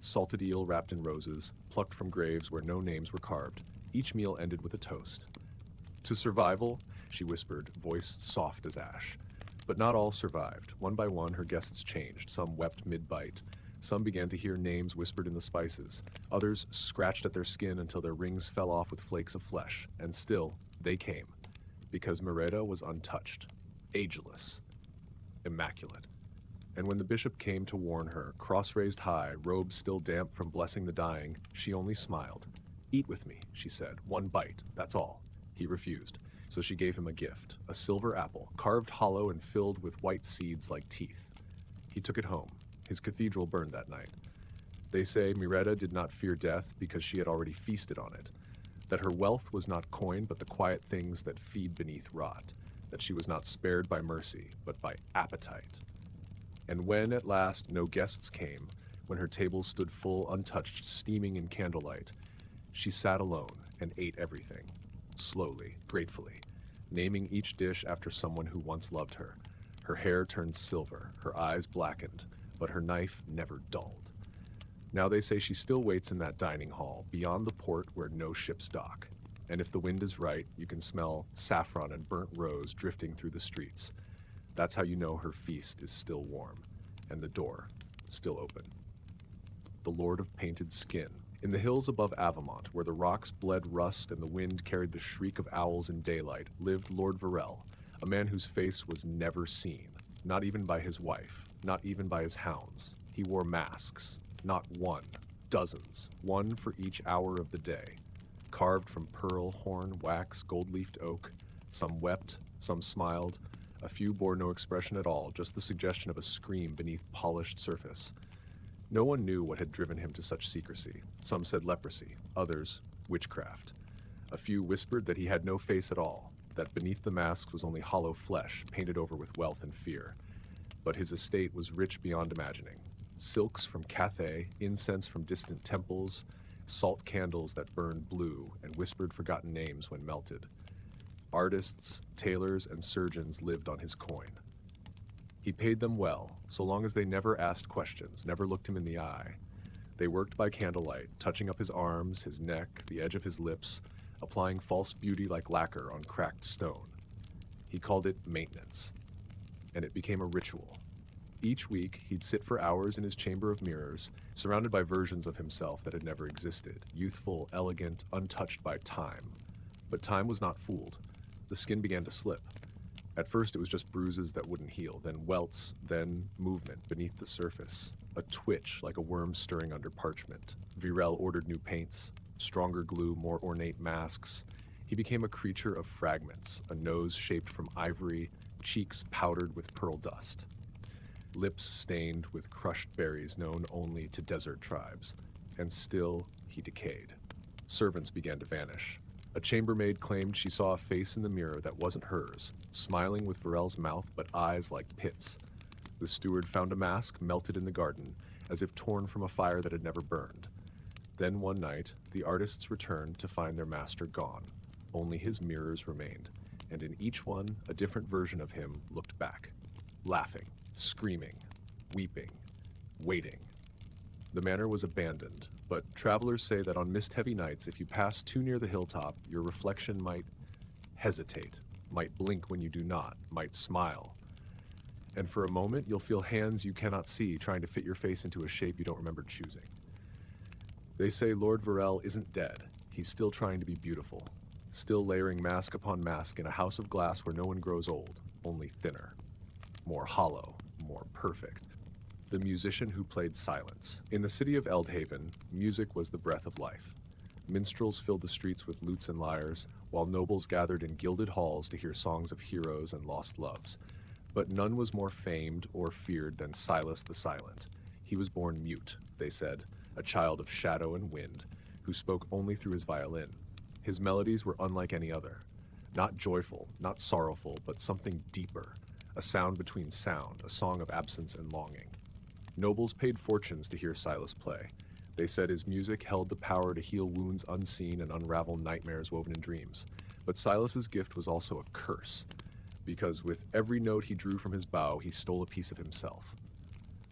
salted eel wrapped in roses, plucked from graves where no names were carved. Each meal ended with a toast. To survival, she whispered, voice soft as ash. But not all survived. One by one, her guests changed. Some wept mid-bite. Some began to hear names whispered in the spices. Others scratched at their skin until their rings fell off with flakes of flesh. And still, they came. Because Mereda was untouched, ageless, immaculate. And when the bishop came to warn her, cross raised high, robe still damp from blessing the dying, she only smiled. Eat with me, she said. One bite, that's all. He refused, so she gave him a gift, a silver apple, carved hollow and filled with white seeds like teeth. He took it home. His cathedral burned that night. They say Miretta did not fear death because she had already feasted on it, that her wealth was not coin but the quiet things that feed beneath rot, that she was not spared by mercy but by appetite. And when at last no guests came, when her table stood full, untouched, steaming in candlelight, she sat alone and ate everything, slowly, gratefully, naming each dish after someone who once loved her. Her hair turned silver, her eyes blackened, but her knife never dulled. Now they say she still waits in that dining hall, beyond the port where no ships dock. And if the wind is right, you can smell saffron and burnt rose drifting through the streets. That's how you know her feast is still warm, and the door still open. The Lord of Painted Skin. In the hills above Avamont, where the rocks bled rust and the wind carried the shriek of owls in daylight, lived Lord Varel, a man whose face was never seen, not even by his wife, not even by his hounds. He wore masks, not one, dozens, one for each hour of the day, carved from pearl, horn, wax, gold-leafed oak. Some wept, some smiled. A few bore no expression at all, just the suggestion of a scream beneath polished surface. No one knew what had driven him to such secrecy. Some said leprosy, others witchcraft. A few whispered that he had no face at all, that beneath the mask was only hollow flesh painted over with wealth and fear. But his estate was rich beyond imagining. Silks from Cathay, incense from distant temples, salt candles that burned blue and whispered forgotten names when melted. Artists, tailors, and surgeons lived on his coin. He paid them well, so long as they never asked questions, never looked him in the eye. They worked by candlelight, touching up his arms, his neck, the edge of his lips, applying false beauty like lacquer on cracked stone. He called it maintenance, and it became a ritual. Each week, he'd sit for hours in his chamber of mirrors, surrounded by versions of himself that had never existed, youthful, elegant, untouched by time. But time was not fooled. The skin began to slip. At first, it was just bruises that wouldn't heal, then welts, then movement beneath the surface, a twitch like a worm stirring under parchment. Virel ordered new paints, stronger glue, more ornate masks. He became a creature of fragments, a nose shaped from ivory, cheeks powdered with pearl dust, lips stained with crushed berries known only to desert tribes. And still, he decayed. Servants began to vanish. A chambermaid claimed she saw a face in the mirror that wasn't hers, smiling with Varel's mouth but eyes like pits. The steward found a mask melted in the garden, as if torn from a fire that had never burned. Then one night, the artists returned to find their master gone. Only his mirrors remained, and in each one, a different version of him looked back, laughing, screaming, weeping, waiting. The manor was abandoned, but travelers say that on mist-heavy nights, if you pass too near the hilltop, your reflection might hesitate, might blink when you do not, might smile. And for a moment, you'll feel hands you cannot see trying to fit your face into a shape you don't remember choosing. They say Lord Varel isn't dead. He's still trying to be beautiful, still layering mask upon mask in a house of glass where no one grows old, only thinner, more hollow, more perfect. The musician who played silence. In the city of Eldhaven, music was the breath of life. Minstrels filled the streets with lutes and lyres, while nobles gathered in gilded halls to hear songs of heroes and lost loves. But none was more famed or feared than Silas the Silent. He was born mute, they said, a child of shadow and wind, who spoke only through his violin. His melodies were unlike any other. Not joyful, not sorrowful, but something deeper, a sound between sound, a song of absence and longing. Nobles paid fortunes to hear Silas play. They said his music held the power to heal wounds unseen and unravel nightmares woven in dreams. But Silas's gift was also a curse, because with every note he drew from his bow, he stole a piece of himself.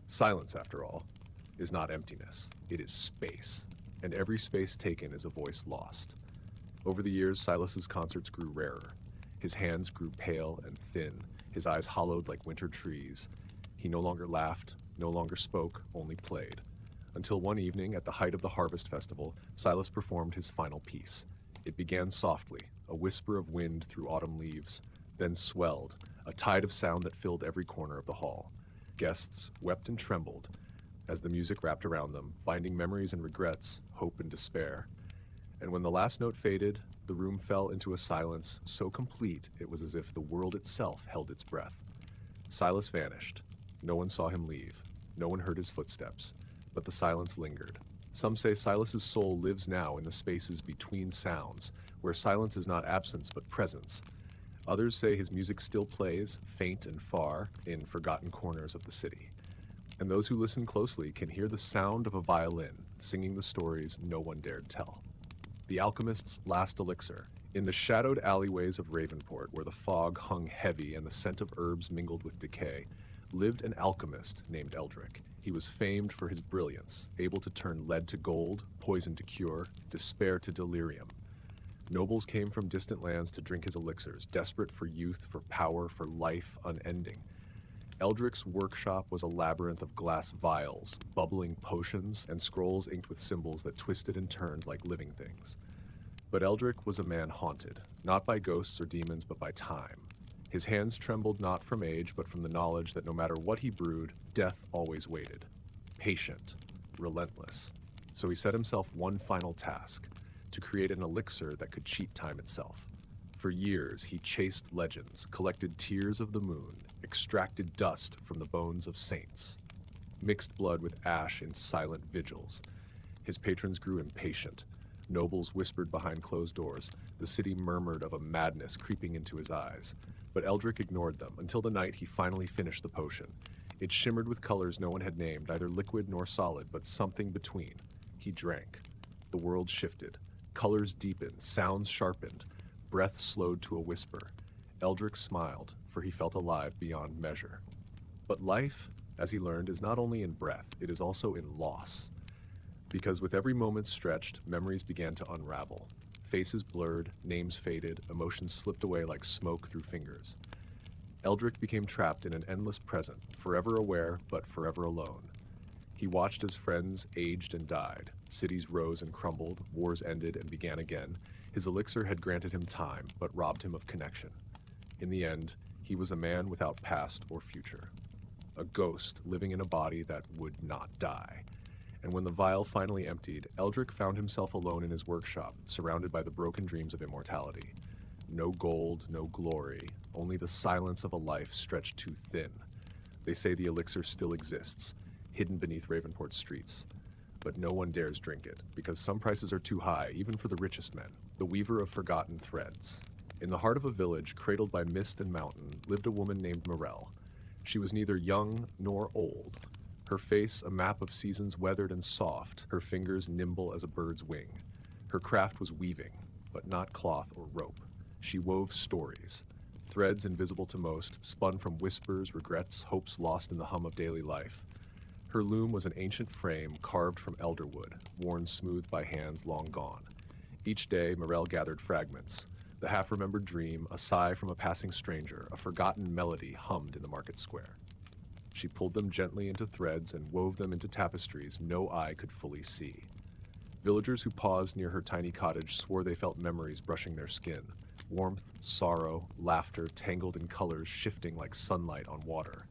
Silence, after all, is not emptiness. It is space, and every space taken is a voice lost. Over the years, Silas's concerts grew rarer. His hands grew pale and thin, his eyes hollowed like winter trees. He no longer laughed, no longer spoke, only played. Until one evening, at the height of the Harvest Festival, Silas performed his final piece. It began softly, a whisper of wind through autumn leaves, then swelled, a tide of sound that filled every corner of the hall. Guests wept and trembled as the music wrapped around them, binding memories and regrets, hope and despair. And when the last note faded, the room fell into a silence so complete it was as if the world itself held its breath. Silas vanished. No one saw him leave. No one heard his footsteps, but the silence lingered. Some say Silas's soul lives now in the spaces between sounds, where silence is not absence but presence. Others say his music still plays, faint and far, in forgotten corners of the city. And those who listen closely can hear the sound of a violin, singing the stories no one dared tell. The alchemist's last elixir. In the shadowed alleyways of Ravenport, where the fog hung heavy and the scent of herbs mingled with decay, lived an alchemist named Eldrick. He was famed for his brilliance, able to turn lead to gold, poison to cure, despair to delirium. Nobles came from distant lands to drink his elixirs, desperate for youth, for power, for life unending. Eldrick's workshop was a labyrinth of glass vials, bubbling potions, and scrolls inked with symbols that twisted and turned like living things. But Eldrick was a man haunted, not by ghosts or demons, but by time. His hands trembled not from age, but from the knowledge that no matter what he brewed, death always waited. Patient, relentless. So he set himself one final task, to create an elixir that could cheat time itself. For years, he chased legends, collected tears of the moon, extracted dust from the bones of saints, mixed blood with ash in silent vigils. His patrons grew impatient. Nobles whispered behind closed doors. The city murmured of a madness creeping into his eyes. But Eldrick ignored them until the night he finally finished the potion. It shimmered with colors no one had named, neither liquid nor solid, but something between. He drank. The world shifted. Colors deepened, sounds sharpened, breath slowed to a whisper. Eldrick smiled, for he felt alive beyond measure. But life, as he learned, is not only in breath, it is also in loss. Because with every moment stretched, memories began to unravel. Faces blurred, names faded, emotions slipped away like smoke through fingers. Eldrick became trapped in an endless present, forever aware, but forever alone. He watched as friends aged and died, cities rose and crumbled, wars ended and began again. His elixir had granted him time, but robbed him of connection. In the end, he was a man without past or future. A ghost living in a body that would not die. And when the vial finally emptied, Eldrick found himself alone in his workshop, surrounded by the broken dreams of immortality. No gold, no glory, only the silence of a life stretched too thin. They say the elixir still exists, hidden beneath Ravenport's streets. but no one dares drink it, because some prices are too high, even for the richest men. The weaver of forgotten threads. In the heart of a village cradled by mist and mountain lived a woman named Morel. She was neither young nor old. Her face a map of seasons weathered and soft, her fingers nimble as a bird's wing. Her craft was weaving, but not cloth or rope. She wove stories, threads invisible to most, spun from whispers, regrets, hopes lost in the hum of daily life. Her loom was an ancient frame carved from elderwood, worn smooth by hands long gone. Each day, Morel gathered fragments. The half-remembered dream, a sigh from a passing stranger, a forgotten melody hummed in the market square. She pulled them gently into threads and wove them into tapestries no eye could fully see. Villagers who paused near her tiny cottage swore they felt memories brushing their skin. Warmth, sorrow, laughter, tangled in colors shifting like sunlight on water.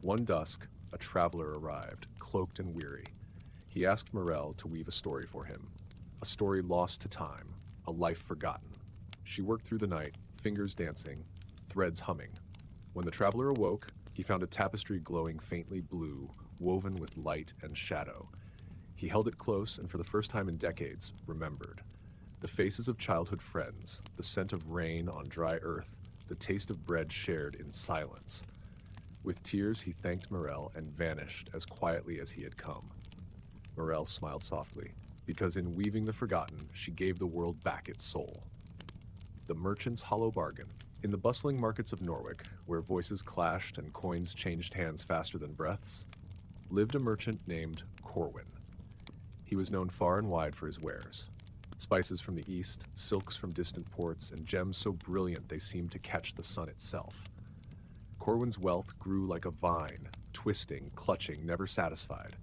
One dusk, a traveler arrived, cloaked and weary. He asked Morel to weave a story for him. A story lost to time, a life forgotten. She worked through the night, fingers dancing, threads humming. When the traveler awoke, he found a tapestry glowing faintly blue, woven with light and shadow. He held it close and for the first time in decades, remembered. The faces of childhood friends, the scent of rain on dry earth, the taste of bread shared in silence. With tears, he thanked Morel and vanished as quietly as he had come. Morel smiled softly, because in weaving the forgotten, she gave the world back its soul. The merchant's hollow bargain. In the bustling markets of Norwich, where voices clashed and coins changed hands faster than breaths, lived a merchant named Corwin. He was known far and wide for his wares. Spices from the east, silks from distant ports, and gems so brilliant they seemed to catch the sun itself. Corwin's wealth grew like a vine, twisting, clutching, never satisfied.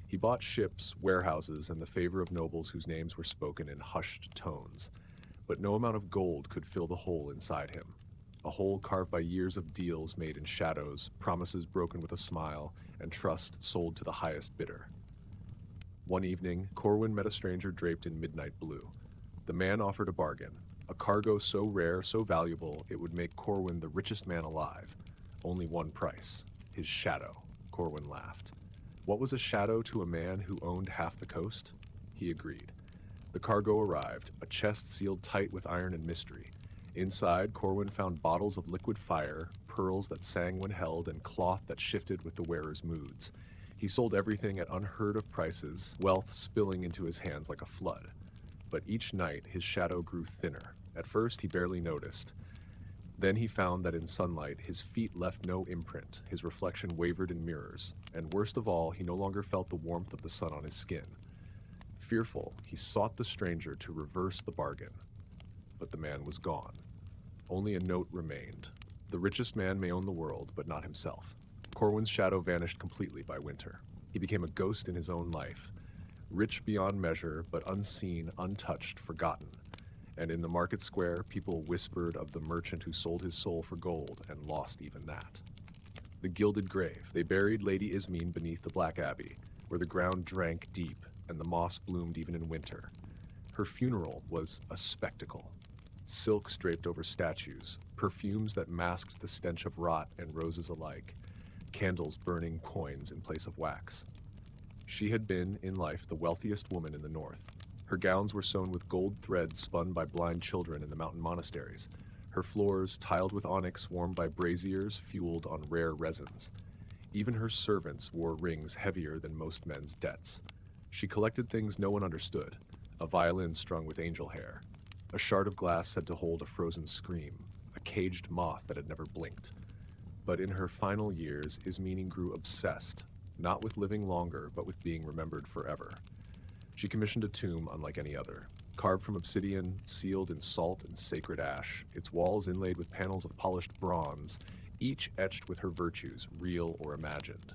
He bought ships, warehouses, and the favor of nobles whose names were spoken in hushed tones. But no amount of gold could fill the hole inside him. A hole carved by years of deals made in shadows, promises broken with a smile, and trust sold to the highest bidder. One evening, Corwin met a stranger draped in midnight blue. The man offered a bargain, a cargo so rare, so valuable, it would make Corwin the richest man alive. Only one price, his shadow. Corwin laughed. What was a shadow to a man who owned half the coast? He agreed. The cargo arrived, a chest sealed tight with iron and mystery. Inside, Corwin found bottles of liquid fire, pearls that sang when held, and cloth that shifted with the wearer's moods. He sold everything at unheard-of prices, wealth spilling into his hands like a flood. But each night, his shadow grew thinner. At first, he barely noticed. Then he found that in sunlight, his feet left no imprint, his reflection wavered in mirrors, and worst of all, he no longer felt the warmth of the sun on his skin. Fearful, he sought the stranger to reverse the bargain. But the man was gone. Only a note remained. The richest man may own the world, but not himself. Corwin's shadow vanished completely by winter. He became a ghost in his own life, rich beyond measure, but unseen, untouched, forgotten. And in the market square, people whispered of the merchant who sold his soul for gold and lost even that. The gilded grave. They buried Lady Ismene beneath the Black Abbey, where the ground drank deep and the moss bloomed even in winter. Her funeral was a spectacle. Silks draped over statues, perfumes that masked the stench of rot and roses alike, candles burning coins in place of wax. She had been, in life, the wealthiest woman in the north. Her gowns were sewn with gold threads spun by blind children in the mountain monasteries. Her floors, tiled with onyx warmed by braziers fueled on rare resins. Even her servants wore rings heavier than most men's debts. She collected things no one understood, a violin strung with angel hair, a shard of glass said to hold a frozen scream, a caged moth that had never blinked. But in her final years, Ismene grew obsessed, not with living longer, but with being remembered forever. She commissioned a tomb unlike any other, carved from obsidian, sealed in salt and sacred ash, its walls inlaid with panels of polished bronze, each etched with her virtues, real or imagined.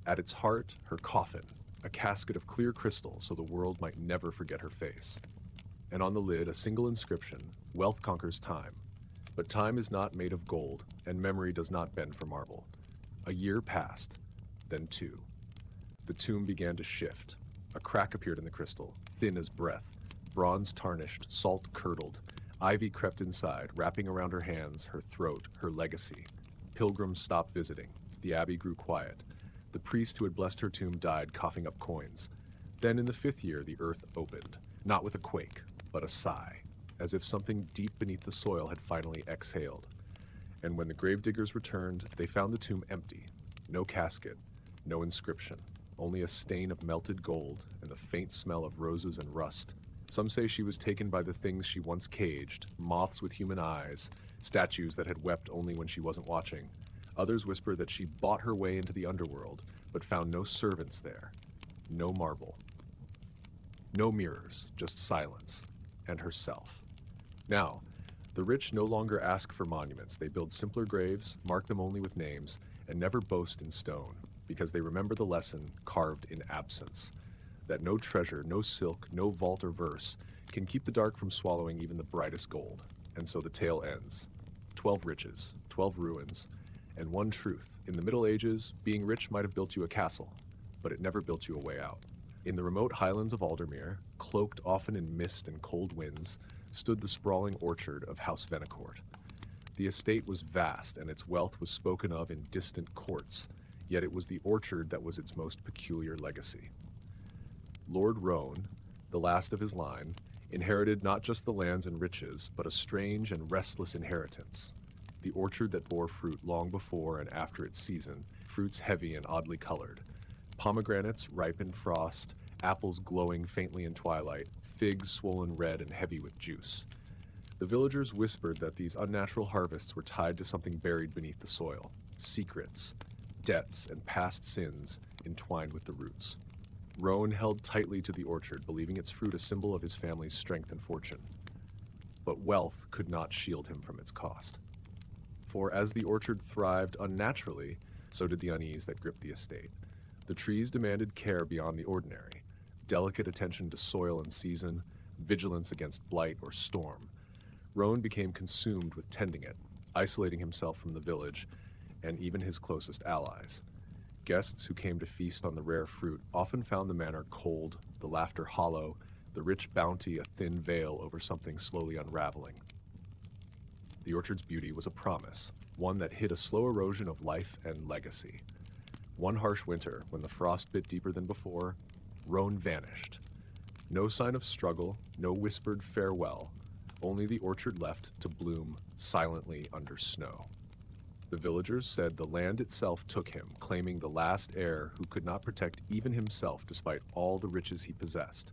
At its heart, her coffin, a casket of clear crystal so the world might never forget her face. And on the lid, a single inscription, "Wealth conquers time." But time is not made of gold, and memory does not bend for marble. A year passed, then two. The tomb began to shift. A crack appeared in the crystal, thin as breath, bronze tarnished, salt curdled. Ivy crept inside, wrapping around her hands, her throat, her legacy. Pilgrims stopped visiting. The abbey grew quiet. The priest who had blessed her tomb died, coughing up coins. Then in the fifth year, the earth opened, not with a quake, but a sigh, as if something deep beneath the soil had finally exhaled. And when the gravediggers returned, they found the tomb empty. No casket, no inscription, only a stain of melted gold and the faint smell of roses and rust. Some say she was taken by the things she once caged, moths with human eyes, statues that had wept only when she wasn't watching. Others whisper that she bought her way into the underworld, but found no servants there, no marble, no mirrors, just silence, and herself. Now, the rich no longer ask for monuments. They build simpler graves, mark them only with names, and never boast in stone, because they remember the lesson carved in absence, that no treasure, no silk, no vault or verse can keep the dark from swallowing even the brightest gold. And so the tale ends. 12 riches, 12 ruins, and one truth. In the Middle Ages, being rich might have built you a castle, but it never built you a way out. In the remote highlands of Aldermere, cloaked often in mist and cold winds, stood the sprawling orchard of House Venacourt. The estate was vast, and its wealth was spoken of in distant courts, yet it was the orchard that was its most peculiar legacy. Lord Roane, the last of his line, inherited not just the lands and riches, but a strange and restless inheritance. The orchard that bore fruit long before and after its season, fruits heavy and oddly colored. Pomegranates ripe in frost, apples glowing faintly in twilight, figs swollen red and heavy with juice. The villagers whispered that these unnatural harvests were tied to something buried beneath the soil, secrets, debts, and past sins entwined with the roots. Roane held tightly to the orchard, believing its fruit a symbol of his family's strength and fortune. But wealth could not shield him from its cost. For as the orchard thrived unnaturally, so did the unease that gripped the estate. The trees demanded care beyond the ordinary, delicate attention to soil and season, vigilance against blight or storm. Roane became consumed with tending it, isolating himself from the village and even his closest allies. Guests who came to feast on the rare fruit often found the manor cold, the laughter hollow, the rich bounty a thin veil over something slowly unraveling. The orchard's beauty was a promise, one that hid a slow erosion of life and legacy. One harsh winter, when the frost bit deeper than before, Roane vanished. No sign of struggle, no whispered farewell, only the orchard left to bloom silently under snow. The villagers said the land itself took him, claiming the last heir who could not protect even himself despite all the riches he possessed.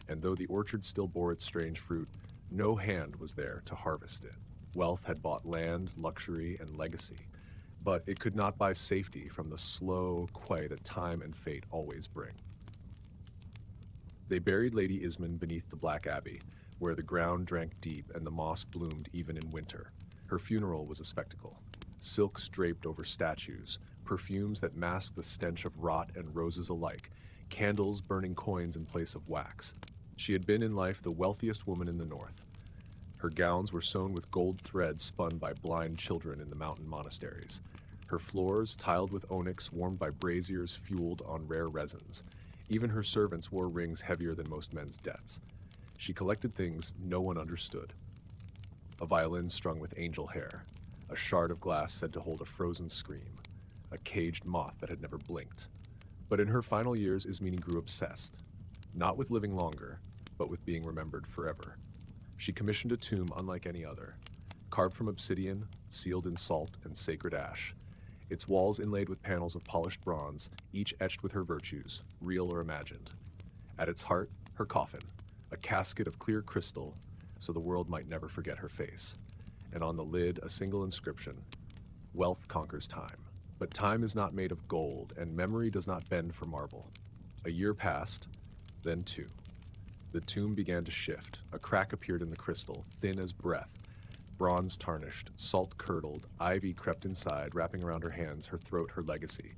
And though the orchard still bore its strange fruit, no hand was there to harvest it. Wealth had bought land, luxury, and legacy, but it could not buy safety from the slow quay that time and fate always bring. They buried Lady Ismond beneath the Black Abbey, where the ground drank deep and the moss bloomed even in winter. Her funeral was a spectacle. Silks draped over statues, perfumes that masked the stench of rot and roses alike, candles burning coins in place of wax. She had been in life the wealthiest woman in the north. Her gowns were sewn with gold thread spun by blind children in the mountain monasteries. Her floors tiled with onyx warmed by braziers fueled on rare resins. Even her servants wore rings heavier than most men's debts. She collected things no one understood. A violin strung with angel hair, a shard of glass said to hold a frozen scream, a caged moth that had never blinked. But in her final years, Ismini grew obsessed, not with living longer, but with being remembered forever. She commissioned a tomb unlike any other, carved from obsidian, sealed in salt and sacred ash, its walls inlaid with panels of polished bronze, each etched with her virtues, real or imagined. At its heart, her coffin, a casket of clear crystal, so the world might never forget her face. And on the lid, a single inscription: "Wealth conquers time. But time is not made of gold, and memory does not bend for marble." A year passed, then two. The tomb began to shift. A crack appeared in the crystal, thin as breath. Bronze tarnished, salt curdled, ivy crept inside, wrapping around her hands, her throat, her legacy.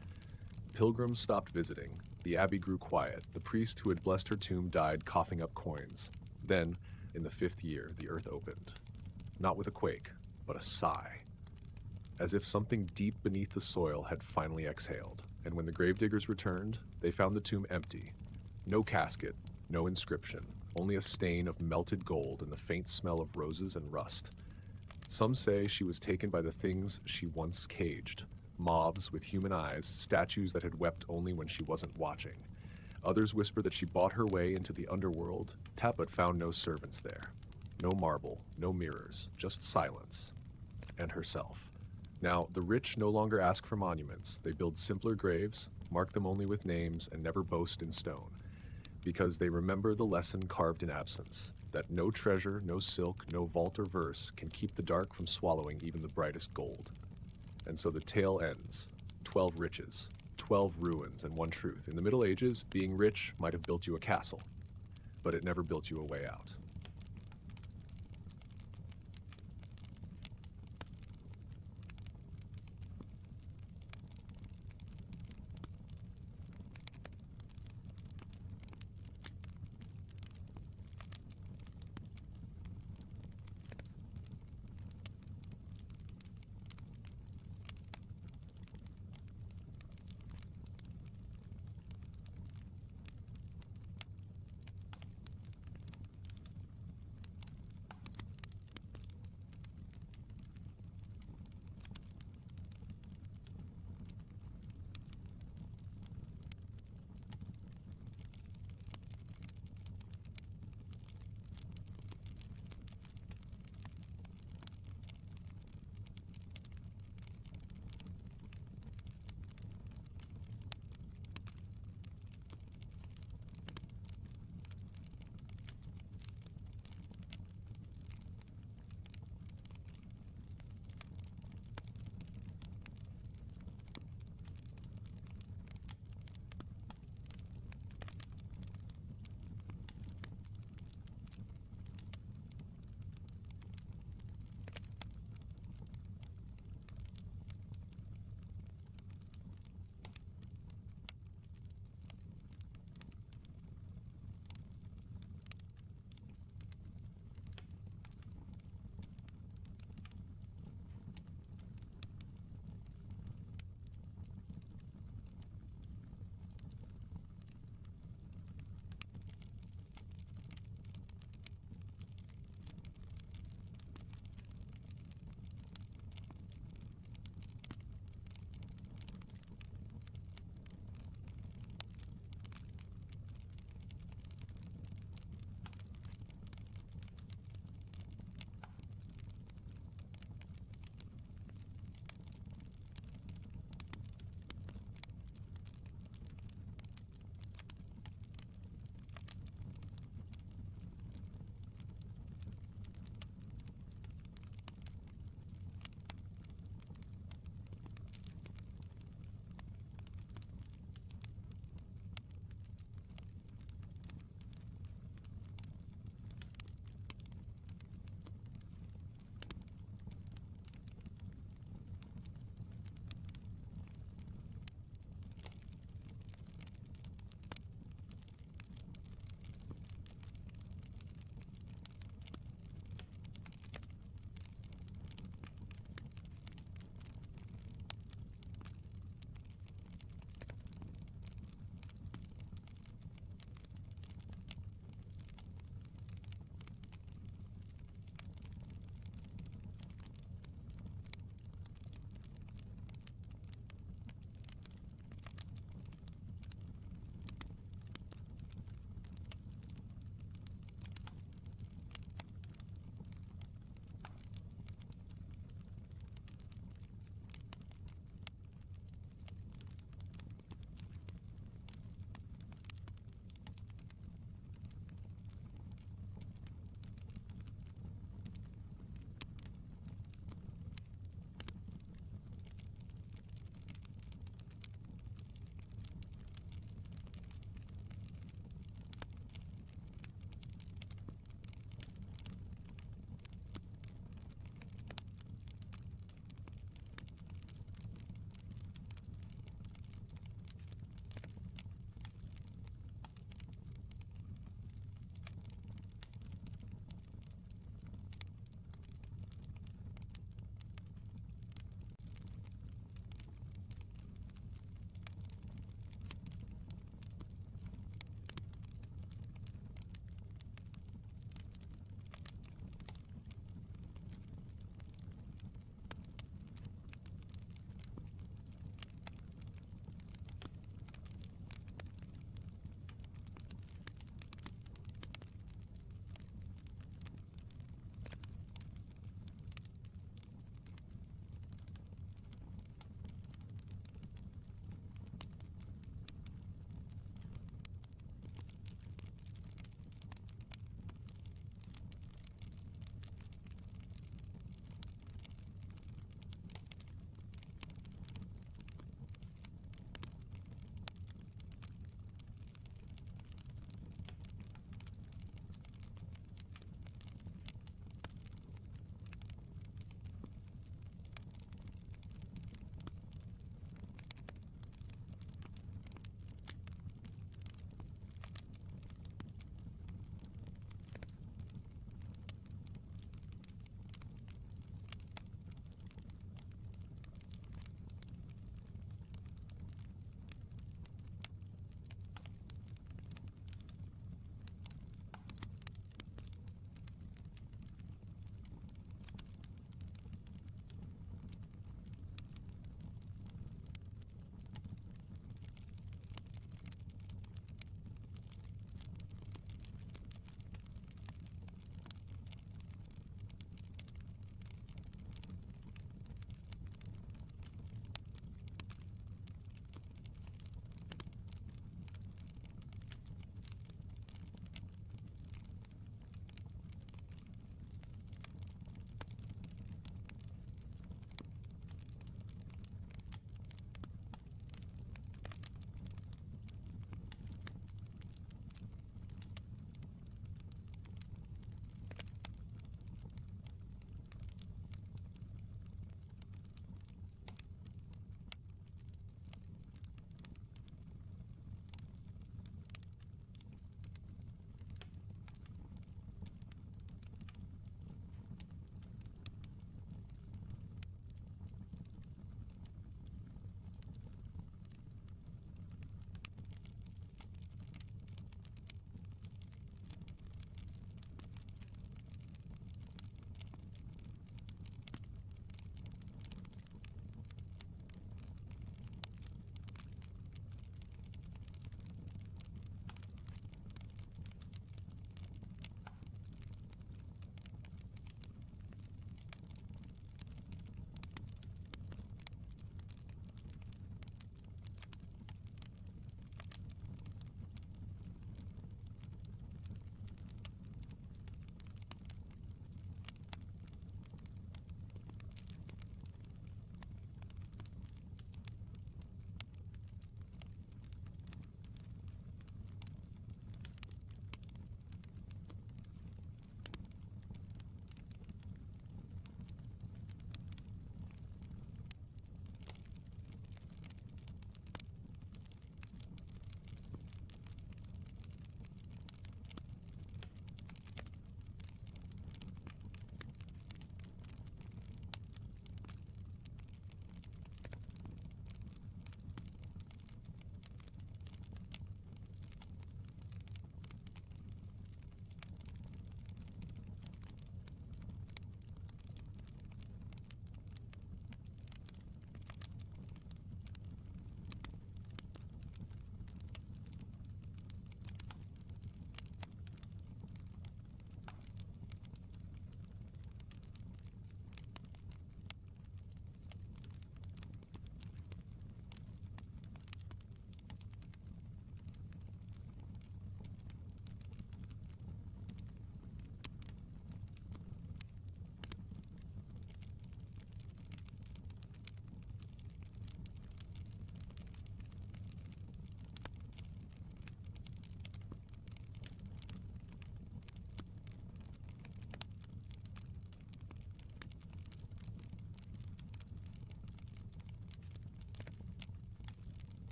Pilgrims stopped visiting. The abbey grew quiet. The priest who had blessed her tomb died, coughing up coins. Then, in the fifth year, the earth opened. Not with a quake, but a sigh. As if something deep beneath the soil had finally exhaled. And when the gravediggers returned, they found the tomb empty. No casket, no inscription, only a stain of melted gold and the faint smell of roses and rust. Some say she was taken by the things she once caged, moths with human eyes, statues that had wept only when she wasn't watching. Others whisper that she bought her way into the underworld, but found no servants there. No marble, no mirrors, just silence. And herself. Now, the rich no longer ask for monuments. They build simpler graves, mark them only with names, and never boast in stone. Because they remember the lesson carved in absence, that no treasure, no silk, no vault or verse can keep the dark from swallowing even the brightest gold. And so the tale ends. 12 riches, 12 ruins, and one truth. In the Middle Ages, being rich might have built you a castle, but it never built you a way out.